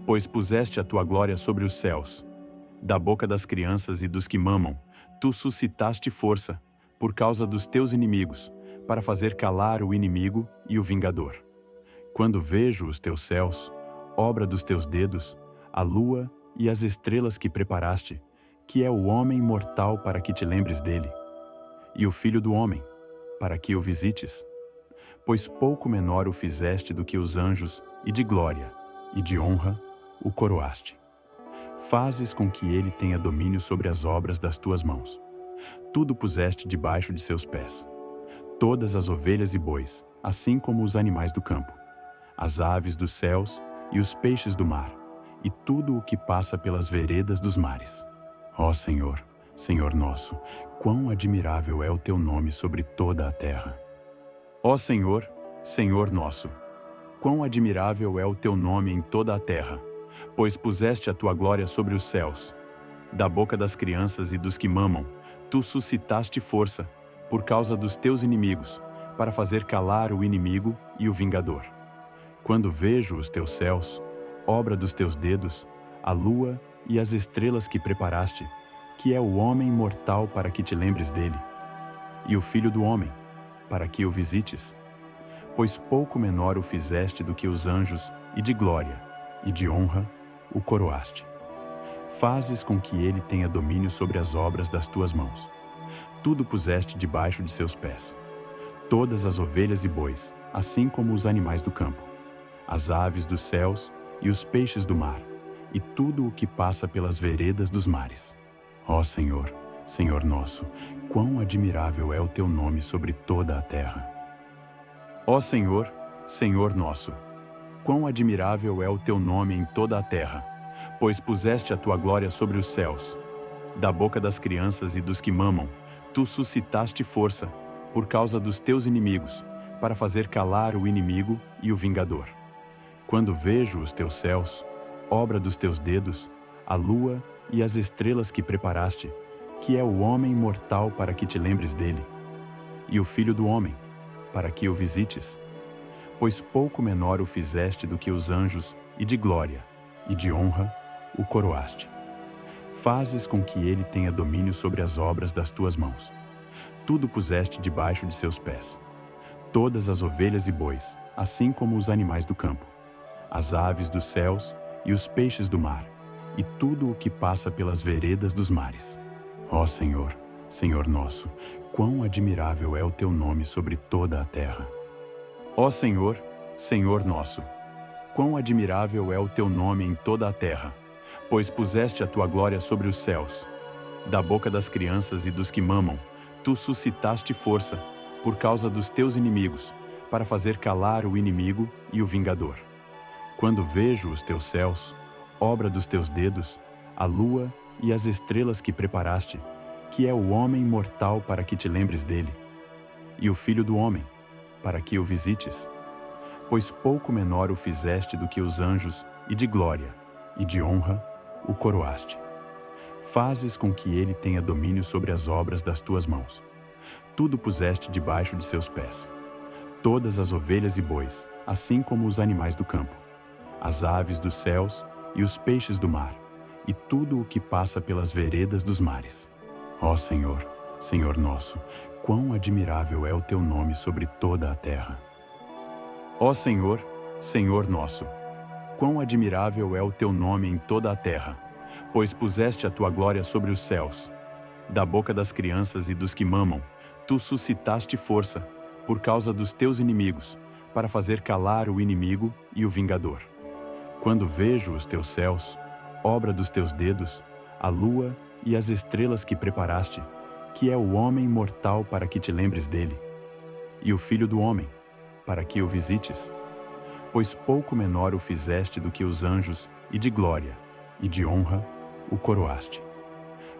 pois puseste a tua glória sobre os céus. Da boca das crianças e dos que mamam, tu suscitaste força, por causa dos teus inimigos, para fazer calar o inimigo e o vingador. Quando vejo os teus céus, obra dos teus dedos, a lua e as estrelas que preparaste, que é o homem mortal para que te lembres dele, e o filho do homem, para que o visites. Pois pouco menor o fizeste do que os anjos, e de glória, e de honra, o coroaste. Fazes com que ele tenha domínio sobre as obras das tuas mãos. Tudo puseste debaixo de seus pés. Todas as ovelhas e bois, assim como os animais do campo, as aves dos céus e os peixes do mar, e tudo o que passa pelas veredas dos mares. Ó Senhor, Senhor nosso, quão admirável é o teu nome sobre toda a terra. Ó Senhor, Senhor nosso, quão admirável é o teu nome em toda a terra, pois puseste a tua glória sobre os céus. Da boca das crianças e dos que mamam, tu suscitaste força, por causa dos teus inimigos, para fazer calar o inimigo e o vingador. Quando vejo os teus céus, obra dos teus dedos, a lua e as estrelas que preparaste, que é o homem mortal para que te lembres dele, e o filho do homem, para que o visites. Pois pouco menor o fizeste do que os anjos, e de glória, e de honra, o coroaste. Fazes com que ele tenha domínio sobre as obras das tuas mãos. Tudo puseste debaixo de seus pés. Todas as ovelhas e bois, assim como os animais do campo, as aves dos céus e os peixes do mar, e tudo o que passa pelas veredas dos mares. Ó Senhor, Senhor nosso, quão admirável é o teu nome sobre toda a terra. Ó Senhor, Senhor nosso, quão admirável é o teu nome em toda a terra, pois puseste a tua glória sobre os céus. Da boca das crianças e dos que mamam, tu suscitaste força, por causa dos teus inimigos, para fazer calar o inimigo e o vingador. Quando vejo os teus céus, obra dos teus dedos, a lua e as estrelas que preparaste, que é o homem mortal para que te lembres dele, e o filho do homem, para que o visites. Pois pouco menor o fizeste do que os anjos, e de glória, e de honra, o coroaste. Fazes com que ele tenha domínio sobre as obras das tuas mãos. Tudo puseste debaixo de seus pés. Todas as ovelhas e bois, assim como os animais do campo, as aves dos céus e os peixes do mar, e tudo o que passa pelas veredas dos mares. Ó Senhor, Senhor nosso, quão admirável é o teu nome sobre toda a terra. Ó Senhor, Senhor nosso, quão admirável é o teu nome em toda a terra, pois puseste a tua glória sobre os céus. Da boca das crianças e dos que mamam, tu suscitaste força, por causa dos teus inimigos, para fazer calar o inimigo e o vingador. Quando vejo os teus céus, obra dos teus dedos, a lua e as estrelas que preparaste, que é o homem mortal para que te lembres dele, e o filho do homem, para que o visites. Pois pouco menor o fizeste do que os anjos, e de glória, e de honra, o coroaste. Fazes com que ele tenha domínio sobre as obras das tuas mãos. Tudo puseste debaixo de seus pés. Todas as ovelhas e bois, assim como os animais do campo, as aves dos céus e os peixes do mar, e tudo o que passa pelas veredas dos mares. Ó Senhor, Senhor nosso, quão admirável é o teu nome sobre toda a terra. Ó Senhor, Senhor nosso, quão admirável é o teu nome em toda a terra, pois puseste a tua glória sobre os céus. Da boca das crianças e dos que mamam, tu suscitaste força, por causa dos teus inimigos, para fazer calar o inimigo e o vingador. Quando vejo os teus céus, obra dos teus dedos, a lua e as estrelas que preparaste, que é o homem mortal para que te lembres dele, e o filho do homem, para que o visites. Pois pouco menor o fizeste do que os anjos, e de glória, e de honra, o coroaste.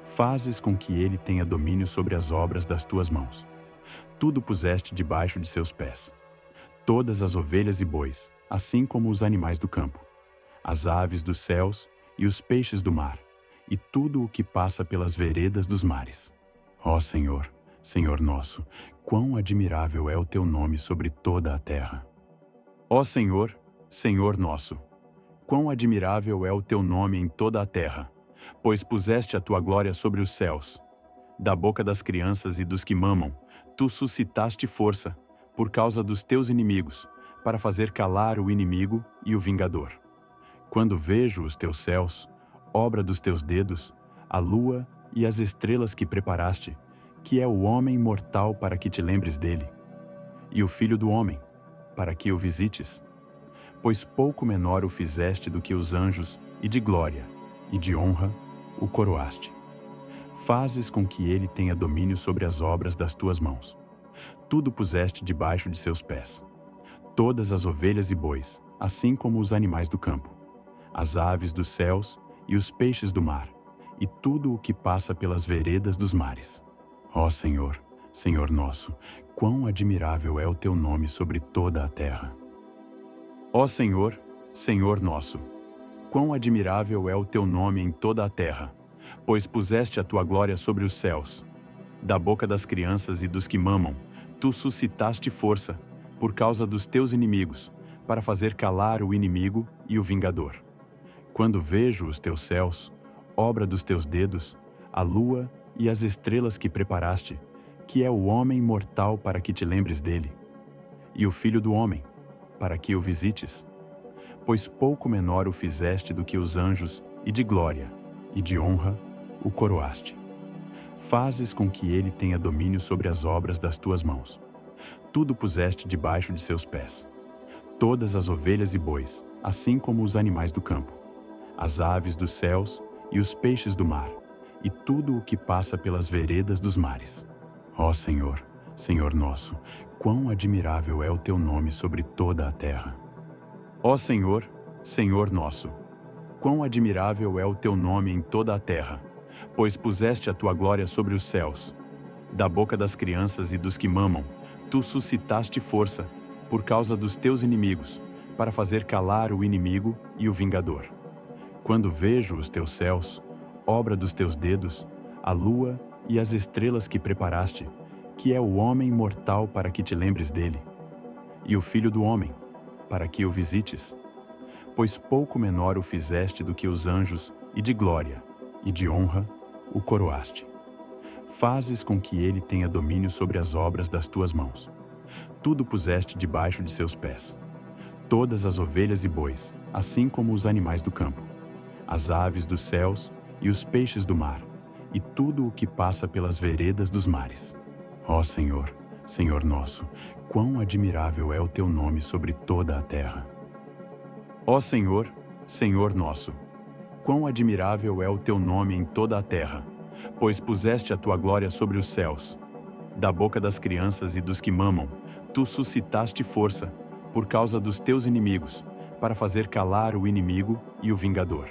Fazes com que ele tenha domínio sobre as obras das tuas mãos. Tudo puseste debaixo de seus pés. Todas as ovelhas e bois, assim como os animais do campo, as aves dos céus e os peixes do mar, e tudo o que passa pelas veredas dos mares. Ó Senhor, Senhor nosso, quão admirável é o teu nome sobre toda a terra. Ó Senhor, Senhor nosso, quão admirável é o teu nome em toda a terra, pois puseste a tua glória sobre os céus. Da boca das crianças e dos que mamam, tu suscitaste força, por causa dos teus inimigos, para fazer calar o inimigo e o vingador. Quando vejo os teus céus, obra dos teus dedos, a lua e as estrelas que preparaste, que é o homem mortal para que te lembres dele, e o filho do homem, para que o visites. Pois pouco menor o fizeste do que os anjos, e de glória, e de honra, o coroaste. Fazes com que ele tenha domínio sobre as obras das tuas mãos. Tudo puseste debaixo de seus pés. Todas as ovelhas e bois, assim como os animais do campo, as aves dos céus e os peixes do mar, e tudo o que passa pelas veredas dos mares. Ó Senhor, Senhor nosso, quão admirável é o teu nome sobre toda a terra. Ó Senhor, Senhor nosso, quão admirável é o teu nome em toda a terra, pois puseste a tua glória sobre os céus. Da boca das crianças e dos que mamam, tu suscitaste força, por causa dos teus inimigos, para fazer calar o inimigo e o vingador. Quando vejo os teus céus, obra dos teus dedos, a lua e as estrelas que preparaste, que é o homem mortal para que te lembres dele, e o filho do homem, para que o visites. Pois pouco menor o fizeste do que os anjos, e de glória, e de honra, o coroaste. Fazes com que ele tenha domínio sobre as obras das tuas mãos. Tudo puseste debaixo de seus pés. Todas as ovelhas e bois, assim como os animais do campo, as aves dos céus e os peixes do mar, e tudo o que passa pelas veredas dos mares. Ó Senhor, Senhor nosso, quão admirável é o teu nome sobre toda a terra. Ó Senhor, Senhor nosso, quão admirável é o teu nome em toda a terra, pois puseste a tua glória sobre os céus. Da boca das crianças e dos que mamam, tu suscitaste força, por causa dos teus inimigos, para fazer calar o inimigo e o vingador. Quando vejo os teus céus, obra dos teus dedos, a lua e as estrelas que preparaste, que é o homem mortal para que te lembres dele, e o filho do homem, para que o visites. Pois pouco menor o fizeste do que os anjos, e de glória, e de honra, o coroaste. Fazes com que ele tenha domínio sobre as obras das tuas mãos. Tudo puseste debaixo de seus pés. Todas as ovelhas e bois, assim como os animais do campo, as aves dos céus e os peixes do mar, e tudo o que passa pelas veredas dos mares. Ó Senhor, Senhor nosso, quão admirável é o teu nome sobre toda a terra. Ó Senhor, Senhor nosso, quão admirável é o teu nome em toda a terra, pois puseste a tua glória sobre os céus. Da boca das crianças e dos que mamam, tu suscitaste força, por causa dos teus inimigos, para fazer calar o inimigo e o vingador.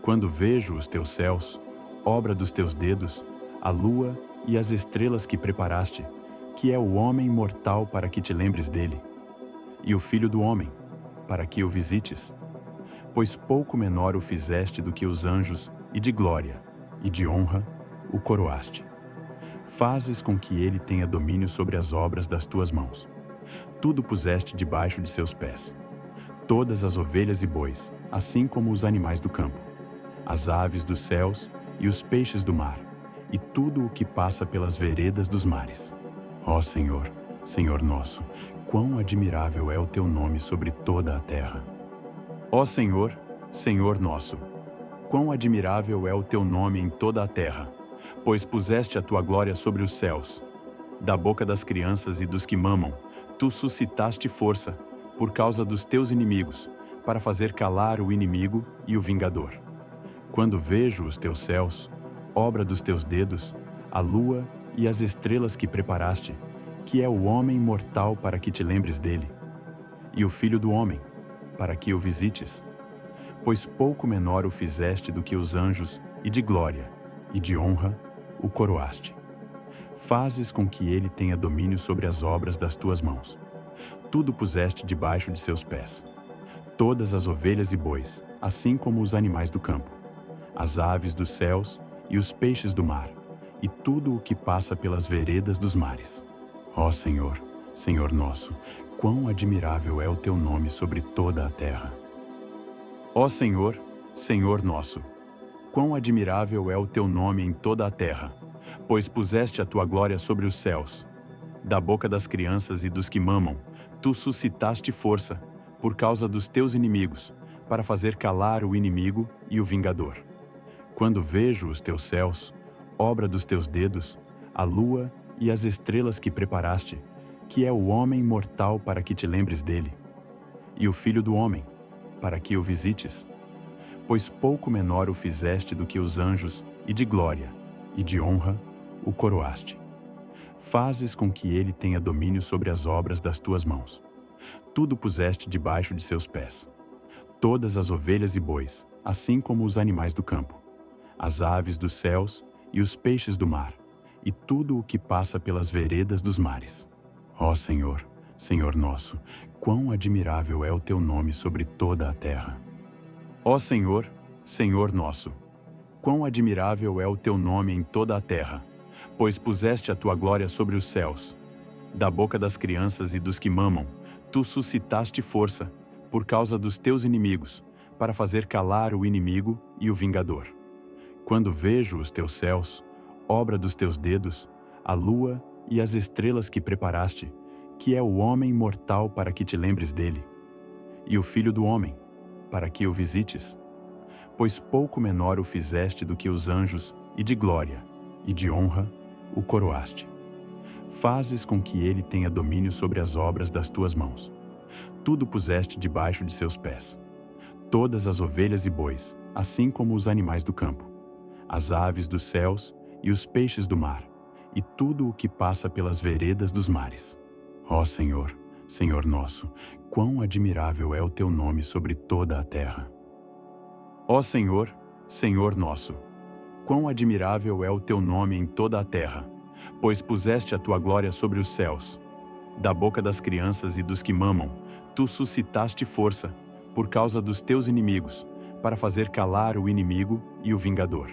Quando vejo os teus céus, obra dos teus dedos, a lua e as estrelas que preparaste, que é o homem mortal para que te lembres dele, e o filho do homem, para que o visites. pois pouco menor o fizeste do que os anjos, e de glória, e de honra, o coroaste. Fazes com que ele tenha domínio sobre as obras das tuas mãos. Tudo puseste debaixo de seus pés. Todas as ovelhas e bois, assim como os animais do campo, as aves dos céus e os peixes do mar, e tudo o que passa pelas veredas dos mares. Ó Senhor, Senhor nosso, quão admirável é o teu nome sobre toda a terra. Ó Senhor, Senhor nosso, quão admirável é o teu nome em toda a terra, pois puseste a tua glória sobre os céus. Da boca das crianças e dos que mamam, tu suscitaste força, por causa dos teus inimigos, para fazer calar o inimigo e o vingador. Quando vejo os teus céus, obra dos teus dedos, a lua e as estrelas que preparaste, que é o homem mortal para que te lembres dele, e o filho do homem, para que o visites. Pois pouco menor o fizeste do que os anjos, e de glória, e de honra, o coroaste. Fazes com que ele tenha domínio sobre as obras das tuas mãos. Tudo puseste debaixo de seus pés. Todas as ovelhas e bois, assim como os animais do campo, as aves dos céus e os peixes do mar, e tudo o que passa pelas veredas dos mares. Ó Senhor, Senhor nosso, quão admirável é o teu nome sobre toda a terra. Ó Senhor, Senhor nosso, quão admirável é o teu nome em toda a terra, pois puseste a tua glória sobre os céus. Da boca das crianças e dos que mamam, tu suscitaste força, por causa dos teus inimigos, para fazer calar o inimigo e o vingador. Quando vejo os teus céus, obra dos teus dedos, a lua e as estrelas que preparaste, que é o homem mortal para que te lembres dele, e o filho do homem, para que o visites. Pois pouco menor o fizeste do que os anjos, e de glória, e de honra o coroaste. Fazes com que ele tenha domínio sobre as obras das tuas mãos. Tudo puseste debaixo de seus pés. Todas as ovelhas e bois, assim como os animais do campo, as aves dos céus e os peixes do mar, e tudo o que passa pelas veredas dos mares. Ó Senhor, Senhor nosso, quão admirável é o teu nome sobre toda a terra. Ó Senhor, Senhor nosso, quão admirável é o teu nome em toda a terra, pois puseste a tua glória sobre os céus. Da boca das crianças e dos que mamam, tu suscitaste força, por causa dos teus inimigos, para fazer calar o inimigo e o vingador. Quando vejo os teus céus, obra dos teus dedos, a lua e as estrelas que preparaste, que é o homem mortal para que te lembres dele, e o filho do homem, para que o visites. Pois pouco menor o fizeste do que os anjos, e de glória, e de honra o coroaste. Fazes com que ele tenha domínio sobre as obras das tuas mãos. Tudo puseste debaixo de seus pés. Todas as ovelhas e bois, assim como os animais do campo, as aves dos céus e os peixes do mar, e tudo o que passa pelas veredas dos mares. Ó Senhor, Senhor nosso, quão admirável é o teu nome sobre toda a terra. Ó Senhor, Senhor nosso, quão admirável é o teu nome em toda a terra, pois puseste a tua glória sobre os céus. Da boca das crianças e dos que mamam, tu suscitaste força, por causa dos teus inimigos, para fazer calar o inimigo e o vingador. Quando vejo os teus céus, obra dos teus dedos, a lua e as estrelas que preparaste, que é o homem mortal para que te lembres dele, e o filho do homem, para que o visites. Pois pouco menor o fizeste do que os anjos, e de glória, e de honra o coroaste. Fazes com que ele tenha domínio sobre as obras das tuas mãos. Tudo puseste debaixo de seus pés. Todas as ovelhas e bois, assim como os animais do campo, as aves dos céus e os peixes do mar, e tudo o que passa pelas veredas dos mares. Ó Senhor, Senhor nosso, quão admirável é o teu nome sobre toda a terra. Ó Senhor, Senhor nosso, quão admirável é o teu nome em toda a terra, pois puseste a tua glória sobre os céus. Da boca das crianças e dos que mamam, tu suscitaste força, por causa dos teus inimigos, para fazer calar o inimigo e o vingador.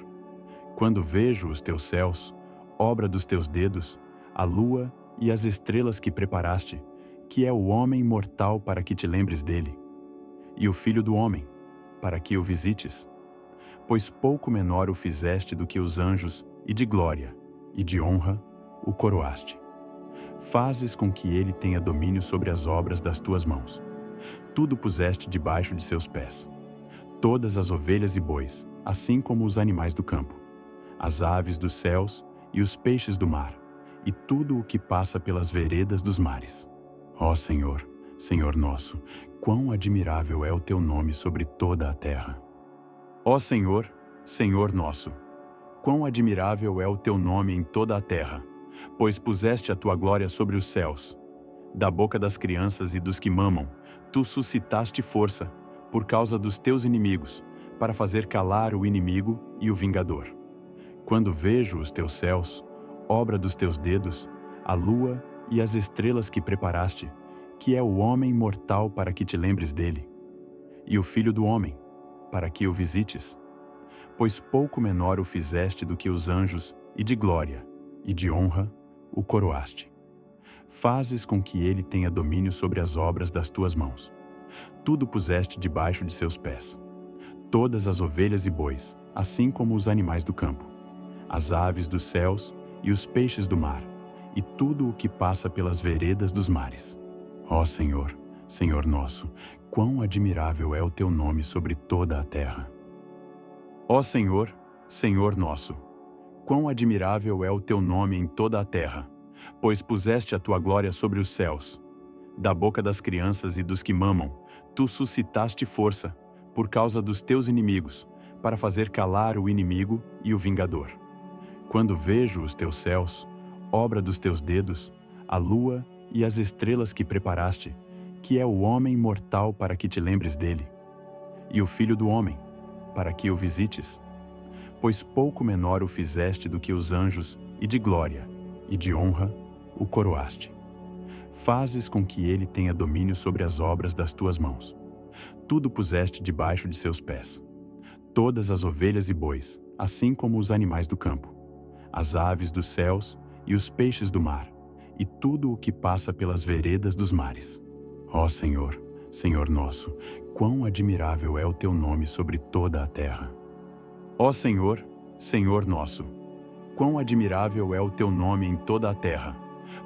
Quando vejo os teus céus, obra dos teus dedos, a lua e as estrelas que preparaste, que é o homem mortal para que te lembres dele, e o filho do homem, para que o visites. Pois pouco menor o fizeste do que os anjos, e de glória, e de honra o coroaste. Fazes com que ele tenha domínio sobre as obras das tuas mãos. Tudo puseste debaixo de seus pés. Todas as ovelhas e bois, assim como os animais do campo, as aves dos céus e os peixes do mar, e tudo o que passa pelas veredas dos mares. Ó Senhor, Senhor nosso, quão admirável é o teu nome sobre toda a terra. Ó Senhor, Senhor nosso, quão admirável é o teu nome em toda a terra, pois puseste a tua glória sobre os céus. Da boca das crianças e dos que mamam, tu suscitaste força, por causa dos teus inimigos, para fazer calar o inimigo e o vingador. Quando vejo os teus céus, obra dos teus dedos, a lua e as estrelas que preparaste, que é o homem mortal para que te lembres dele, e o filho do homem, para que o visites. Pois pouco menor o fizeste do que os anjos, e de glória, e de honra o coroaste. Fazes com que ele tenha domínio sobre as obras das tuas mãos. Tudo puseste debaixo de seus pés. Todas as ovelhas e bois, assim como os animais do campo, as aves dos céus e os peixes do mar, e tudo o que passa pelas veredas dos mares. Ó Senhor, Senhor nosso, quão admirável é o teu nome sobre toda a terra. Ó Senhor, Senhor nosso, quão admirável é o teu nome em toda a terra, pois puseste a tua glória sobre os céus. Da boca das crianças e dos que mamam, tu suscitaste força, por causa dos teus inimigos, para fazer calar o inimigo e o vingador. Quando vejo os teus céus, obra dos teus dedos, a lua e as estrelas que preparaste, que é o homem mortal para que te lembres dele, e o filho do homem, para que o visites. pois pouco menor o fizeste do que os anjos, e de glória, e de honra, o coroaste. Fazes com que ele tenha domínio sobre as obras das tuas mãos. Tudo puseste debaixo de seus pés. Todas as ovelhas e bois, assim como os animais do campo, as aves dos céus e os peixes do mar, e tudo o que passa pelas veredas dos mares. Ó Senhor, Senhor nosso, quão admirável é o teu nome sobre toda a terra. Ó Senhor, Senhor nosso, quão admirável é o teu nome em toda a terra,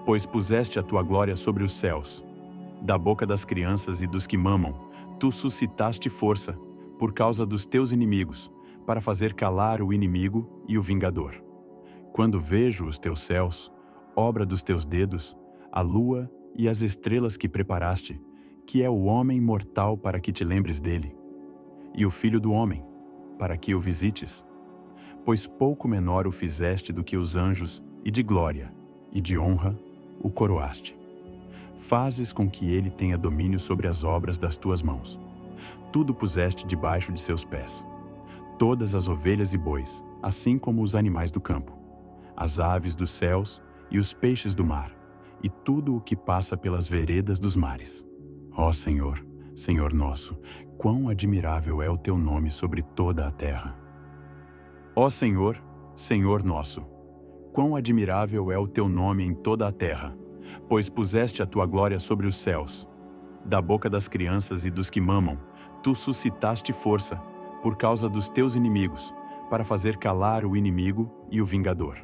pois puseste a tua glória sobre os céus. Da boca das crianças e dos que mamam, tu suscitaste força, por causa dos teus inimigos, para fazer calar o inimigo e o vingador. Quando vejo os teus céus, obra dos teus dedos, a lua e as estrelas que preparaste, que é o homem mortal para que te lembres dele, e o filho do homem, para que o visites, pois pouco menor o fizeste do que os anjos, e de glória, e de honra, o coroaste. Fazes com que ele tenha domínio sobre as obras das tuas mãos. Tudo puseste debaixo de seus pés. Todas as ovelhas e bois, assim como os animais do campo, as aves dos céus e os peixes do mar, e tudo o que passa pelas veredas dos mares. Ó Senhor, Senhor nosso, quão admirável é o teu nome sobre toda a terra. Ó Senhor, Senhor nosso, quão admirável é o teu nome em toda a terra, pois puseste a tua glória sobre os céus. Da boca das crianças e dos que mamam, tu suscitaste força, por causa dos teus inimigos, para fazer calar o inimigo e o vingador.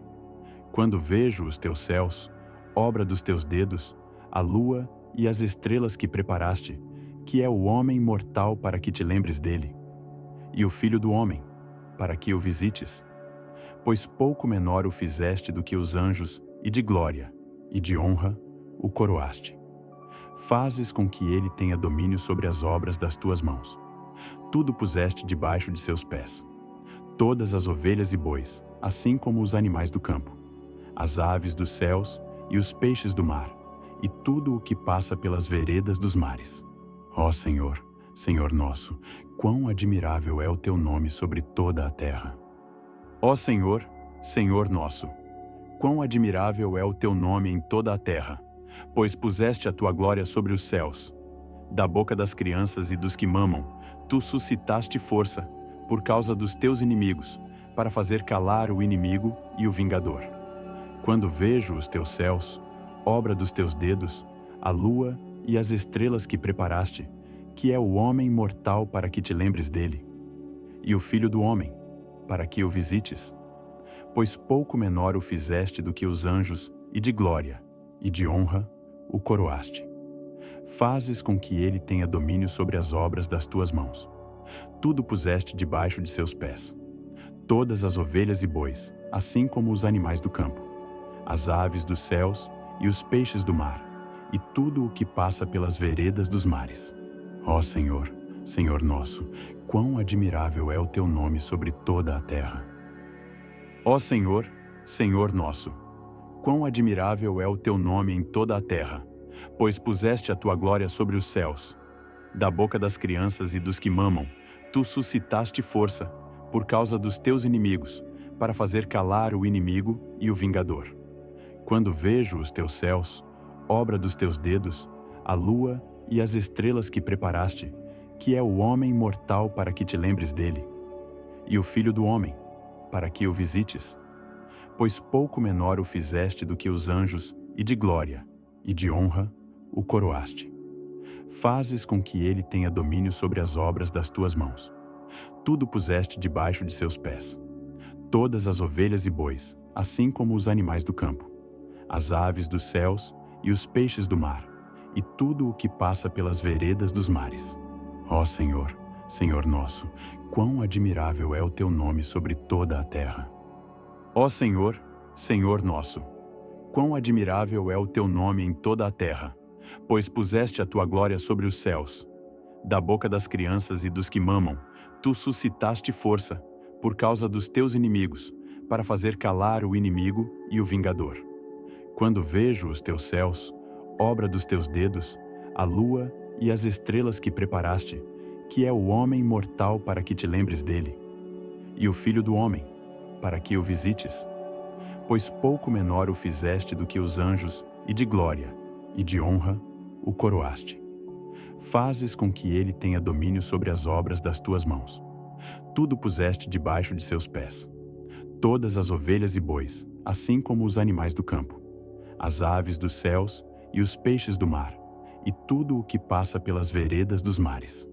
Quando vejo os teus céus, obra dos teus dedos, a lua e as estrelas que preparaste, que é o homem mortal para que te lembres dele, e o filho do homem, para que o visites, pois pouco menor o fizeste do que os anjos, e de glória, e de honra, o coroaste. Fazes com que ele tenha domínio sobre as obras das tuas mãos. Tudo puseste debaixo de seus pés. Todas as ovelhas e bois, assim como os animais do campo, as aves dos céus e os peixes do mar, e tudo o que passa pelas veredas dos mares. Ó Senhor, Senhor nosso, quão admirável é o teu nome sobre toda a terra. Ó Senhor, Senhor nosso, quão admirável é o teu nome em toda a terra, pois puseste a tua glória sobre os céus. Da boca das crianças e dos que mamam, tu suscitaste força, por causa dos teus inimigos, para fazer calar o inimigo e o vingador. Quando vejo os teus céus, obra dos teus dedos, a lua e as estrelas que preparaste, que é o homem mortal para que te lembres dele, e o filho do homem, para que o visites, pois pouco menor o fizeste do que os anjos, e de glória, e de honra, o coroaste. Fazes com que ele tenha domínio sobre as obras das tuas mãos. Tudo puseste debaixo de seus pés. Todas as ovelhas e bois, assim como os animais do campo, as aves dos céus e os peixes do mar, e tudo o que passa pelas veredas dos mares. Ó Senhor, Senhor nosso, quão admirável é o teu nome sobre toda a terra. Ó Senhor, Senhor nosso, quão admirável é o teu nome em toda a terra, pois puseste a tua glória sobre os céus. Da boca das crianças e dos que mamam, tu suscitaste força, por causa dos teus inimigos, para fazer calar o inimigo e o vingador. Quando vejo os teus céus, obra dos teus dedos, a lua e as estrelas que preparaste, que é o homem mortal para que te lembres dele, e o filho do homem, para que o visites, pois pouco menor o fizeste do que os anjos, e de glória, e de honra, o coroaste. Fazes com que ele tenha domínio sobre as obras das tuas mãos. Tudo puseste debaixo de seus pés. Todas as ovelhas e bois, assim como os animais do campo, as aves dos céus e os peixes do mar, e tudo o que passa pelas veredas dos mares. Ó Senhor, Senhor nosso, quão admirável é o teu nome sobre toda a terra. Ó Senhor, Senhor nosso, quão admirável é o teu nome em toda a terra, pois puseste a tua glória sobre os céus. Da boca das crianças e dos que mamam, tu suscitaste força, por causa dos teus inimigos, para fazer calar o inimigo e o vingador. Quando vejo os teus céus, obra dos teus dedos, a lua e as estrelas que preparaste, que é o homem mortal para que te lembres dele, e o filho do homem, para que o visites? Pois pouco menor o fizeste do que os anjos, e de glória, e de honra, o coroaste. Fazes com que ele tenha domínio sobre as obras das tuas mãos. Tudo puseste debaixo de seus pés. Todas as ovelhas e bois, assim como os animais do campo, as aves dos céus e os peixes do mar, e tudo o que passa pelas veredas dos mares.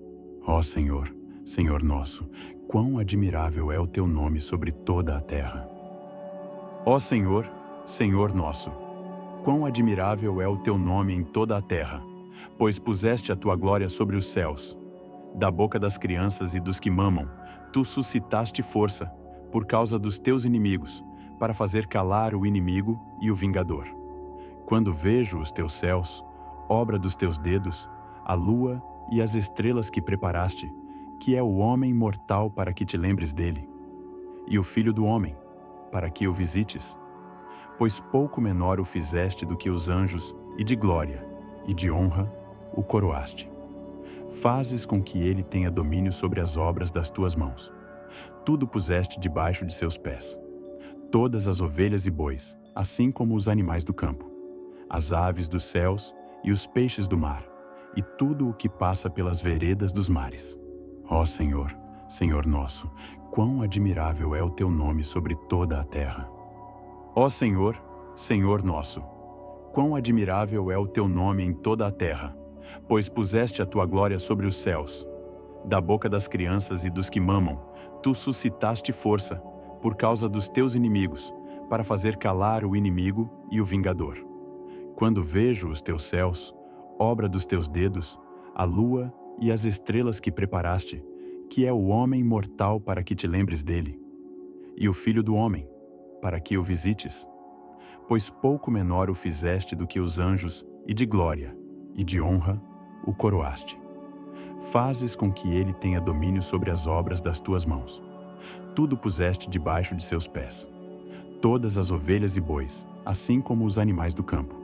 Ó Senhor, Senhor nosso, quão admirável é o teu nome sobre toda a terra. Ó Senhor, Senhor nosso, quão admirável é o teu nome em toda a terra, pois puseste a tua glória sobre os céus. Da boca das crianças e dos que mamam, tu suscitaste força, por causa dos teus inimigos, para fazer calar o inimigo e o vingador. Quando vejo os teus céus, obra dos teus dedos, a lua e as estrelas que preparaste, que é o homem mortal para que te lembres dele, e o filho do homem, para que o visites? Pois pouco menor o fizeste do que os anjos, e de glória, e de honra, o coroaste. Fazes com que ele tenha domínio sobre as obras das tuas mãos. Tudo puseste debaixo de seus pés. Todas as ovelhas e bois, assim como os animais do campo, as aves dos céus e os peixes do mar, e tudo o que passa pelas veredas dos mares. Ó Senhor, Senhor nosso, quão admirável é o teu nome sobre toda a terra. Ó Senhor, Senhor nosso, quão admirável é o teu nome em toda a terra, pois puseste a tua glória sobre os céus. Da boca das crianças e dos que mamam, tu suscitaste força, por causa dos teus inimigos, para fazer calar o inimigo e o vingador. Quando vejo os teus céus, obra dos teus dedos, a lua e as estrelas que preparaste, que é o homem mortal para que te lembres dele, e o filho do homem, para que o visites? Pois pouco menor o fizeste do que os anjos, e de glória, e de honra, o coroaste. Fazes com que ele tenha domínio sobre as obras das tuas mãos. Tudo puseste debaixo de seus pés. Todas as ovelhas e bois, assim como os animais do campo,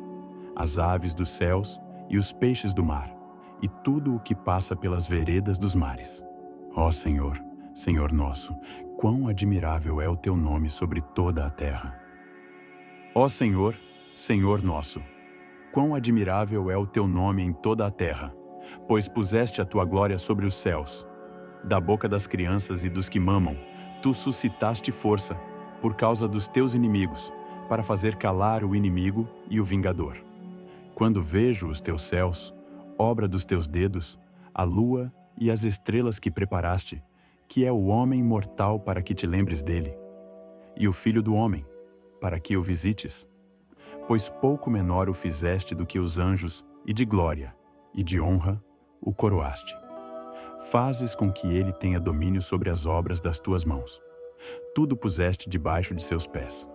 as aves dos céus e os peixes do mar, e tudo o que passa pelas veredas dos mares. Ó Senhor, Senhor nosso, quão admirável é o teu nome sobre toda a terra. Ó Senhor, Senhor nosso, quão admirável é o teu nome em toda a terra, pois puseste a tua glória sobre os céus. Da boca das crianças e dos que mamam, tu suscitaste força, por causa dos teus inimigos, para fazer calar o inimigo e o vingador. Quando vejo os teus céus, obra dos teus dedos, a lua e as estrelas que preparaste, que é o homem mortal para que te lembres dele, e o filho do homem, para que o visites? Pois pouco menor o fizeste do que os anjos, e de glória, e de honra, o coroaste. Fazes com que ele tenha domínio sobre as obras das tuas mãos. Tudo puseste debaixo de seus pés.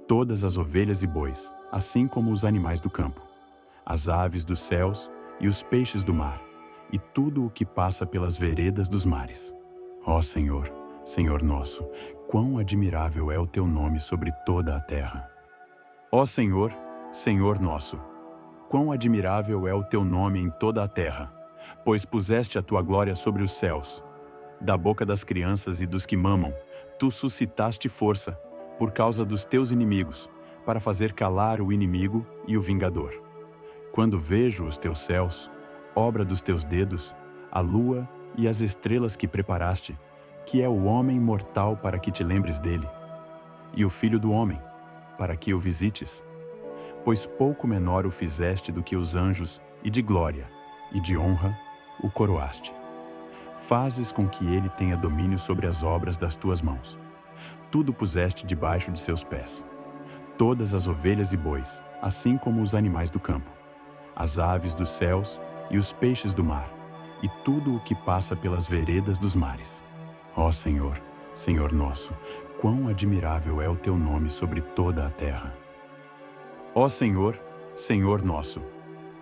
Todas as ovelhas e bois, assim como os animais do campo, as aves dos céus e os peixes do mar, e tudo o que passa pelas veredas dos mares. Ó Senhor, Senhor nosso, quão admirável é o teu nome sobre toda a terra. Ó Senhor, Senhor nosso, quão admirável é o teu nome em toda a terra, pois puseste a tua glória sobre os céus. Da boca das crianças e dos que mamam, tu suscitaste força, por causa dos teus inimigos, para fazer calar o inimigo e o vingador. Quando vejo os teus céus, obra dos teus dedos, a lua e as estrelas que preparaste, que é o homem mortal para que te lembres dele, e o filho do homem, para que o visites? Pois pouco menor o fizeste do que os anjos, e de glória, e de honra, o coroaste. Fazes com que ele tenha domínio sobre as obras das tuas mãos. Tudo puseste debaixo de seus pés. Todas as ovelhas e bois, assim como os animais do campo, as aves dos céus e os peixes do mar, e tudo o que passa pelas veredas dos mares. Ó Senhor, Senhor nosso, quão admirável é o teu nome sobre toda a terra. Ó Senhor, Senhor nosso,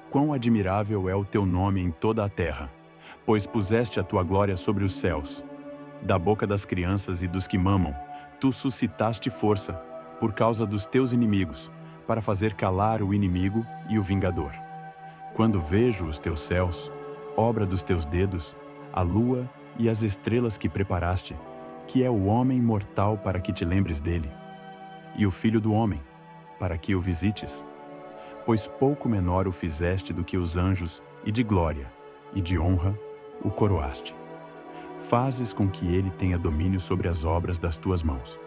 quão admirável é o teu nome em toda a terra, pois puseste a tua glória sobre os céus. Da boca das crianças e dos que mamam, tu suscitaste força, por causa dos teus inimigos, para fazer calar o inimigo e o vingador. Quando vejo os teus céus, obra dos teus dedos, a lua e as estrelas que preparaste, que é o homem mortal para que te lembres dele, e o filho do homem, para que o visites? Pois pouco menor o fizeste do que os anjos, e de glória, e de honra, o coroaste. Fazes com que ele tenha domínio sobre as obras das tuas mãos.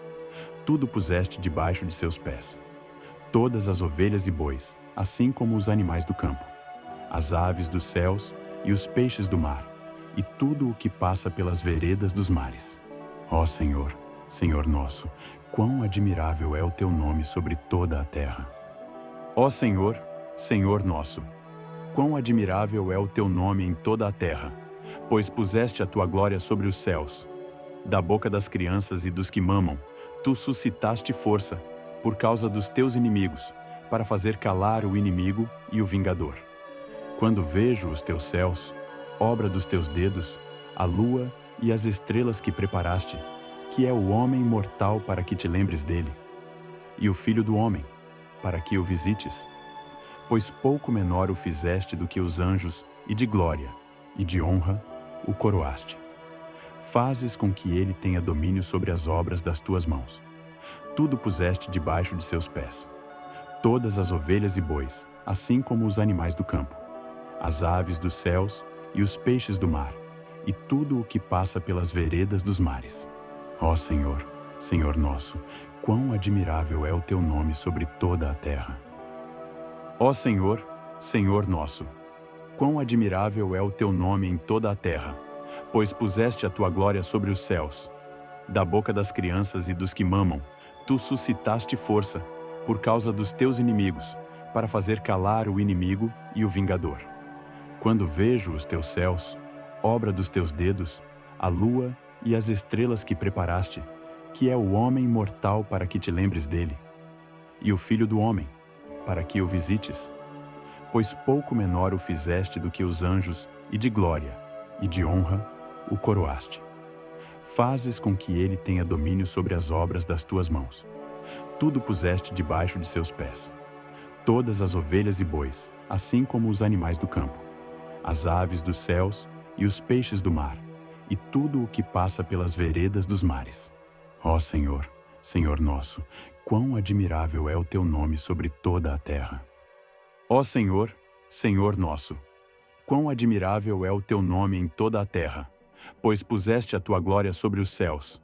Tudo puseste debaixo de seus pés. Todas as ovelhas e bois, assim como os animais do campo, as aves dos céus e os peixes do mar, e tudo o que passa pelas veredas dos mares. Ó Senhor, Senhor nosso, quão admirável é o teu nome sobre toda a terra. Ó Senhor, Senhor nosso, quão admirável é o teu nome em toda a terra, pois puseste a tua glória sobre os céus. Da boca das crianças e dos que mamam, tu suscitaste força, por causa dos teus inimigos, para fazer calar o inimigo e o vingador. Quando vejo os teus céus, obra dos teus dedos, a lua e as estrelas que preparaste, que é o homem mortal para que te lembres dele, e o filho do homem, para que o visites? Pois pouco menor o fizeste do que os anjos, e de glória, e de honra, o coroaste. Fazes com que ele tenha domínio sobre as obras das tuas mãos. Tudo puseste debaixo de seus pés. Todas as ovelhas e bois, assim como os animais do campo, as aves dos céus e os peixes do mar, e tudo o que passa pelas veredas dos mares. Ó Senhor, Senhor nosso, quão admirável é o teu nome sobre toda a terra. Ó Senhor, Senhor nosso, quão admirável é o teu nome em toda a terra, pois puseste a tua glória sobre os céus. Da boca das crianças e dos que mamam, tu suscitaste força, por causa dos teus inimigos, para fazer calar o inimigo e o vingador. Quando vejo os teus céus, obra dos teus dedos, a lua e as estrelas que preparaste, que é o homem mortal para que te lembres dele, e o filho do homem, para que o visites? Pois pouco menor o fizeste do que os anjos, e de glória, e de honra, o coroaste. Fazes com que ele tenha domínio sobre as obras das tuas mãos. Tudo puseste debaixo de seus pés. Todas as ovelhas e bois, assim como os animais do campo, as aves dos céus e os peixes do mar, e tudo o que passa pelas veredas dos mares. Ó Senhor, Senhor nosso, quão admirável é o teu nome sobre toda a terra. Ó Senhor, Senhor nosso, quão admirável é o teu nome em toda a terra, pois puseste a tua glória sobre os céus.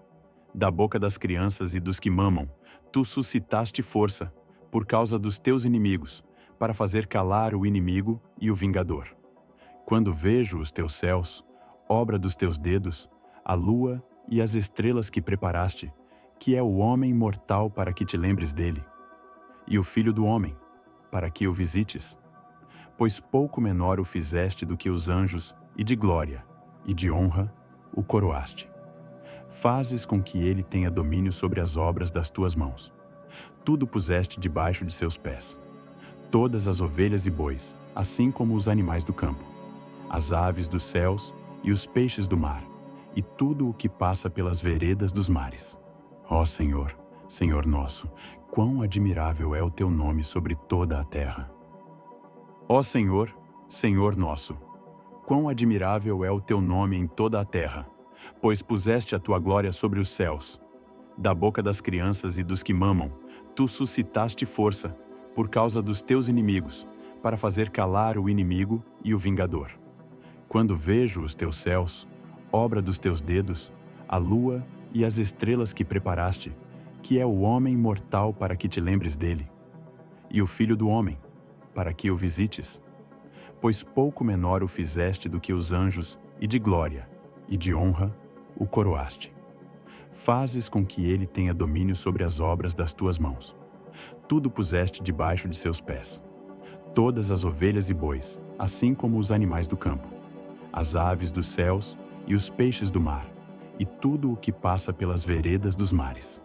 Da boca das crianças e dos que mamam, tu suscitaste força, por causa dos teus inimigos, para fazer calar o inimigo e o vingador. Quando vejo os teus céus, obra dos teus dedos, a lua e as estrelas que preparaste, que é o homem mortal para que te lembres dele, e o filho do homem, para que o visites? Pois pouco menor o fizeste do que os anjos, e de glória, e de honra, o coroaste. Fazes com que ele tenha domínio sobre as obras das tuas mãos. Tudo puseste debaixo de seus pés. Todas as ovelhas e bois, assim como os animais do campo, as aves dos céus e os peixes do mar, e tudo o que passa pelas veredas dos mares. Ó Senhor, Senhor nosso, quão admirável é o teu nome sobre toda a terra. Ó Senhor, Senhor nosso, quão admirável é o teu nome em toda a terra, pois puseste a tua glória sobre os céus. Da boca das crianças e dos que mamam, tu suscitaste força, por causa dos teus inimigos, para fazer calar o inimigo e o vingador. Quando vejo os teus céus, obra dos teus dedos, a lua e as estrelas que preparaste, que é o homem mortal para que te lembres dele, e o filho do homem, para que o visites? Pois pouco menor o fizeste do que os anjos, e de glória, e de honra, o coroaste. Fazes com que ele tenha domínio sobre as obras das tuas mãos. Tudo puseste debaixo de seus pés. Todas as ovelhas e bois, assim como os animais do campo, as aves dos céus e os peixes do mar, e tudo o que passa pelas veredas dos mares.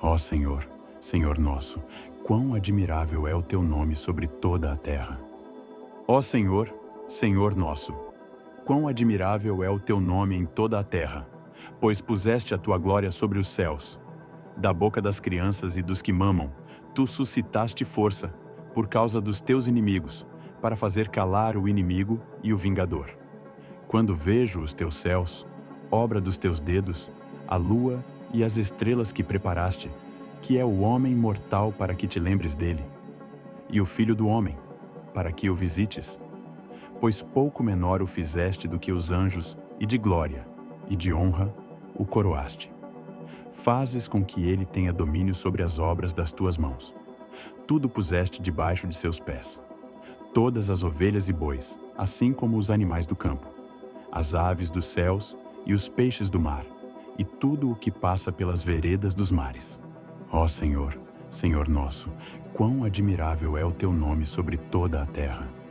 Ó Senhor, Senhor nosso, quão admirável é o teu nome sobre toda a terra. Ó Senhor, Senhor nosso, quão admirável é o teu nome em toda a terra, pois puseste a tua glória sobre os céus. Da boca das crianças e dos que mamam, tu suscitaste força, por causa dos teus inimigos, para fazer calar o inimigo e o vingador. Quando vejo os teus céus, obra dos teus dedos, a lua e as estrelas que preparaste, que é o homem mortal para que te lembres dele, e o filho do homem, para que o visites? Pois pouco menor o fizeste do que os anjos, e de glória, e de honra o coroaste. Fazes com que ele tenha domínio sobre as obras das tuas mãos. Tudo puseste debaixo de seus pés. Todas as ovelhas e bois, assim como os animais do campo, as aves dos céus e os peixes do mar, e tudo o que passa pelas veredas dos mares. Ó Senhor, Senhor nosso, quão admirável é o teu nome sobre toda a terra!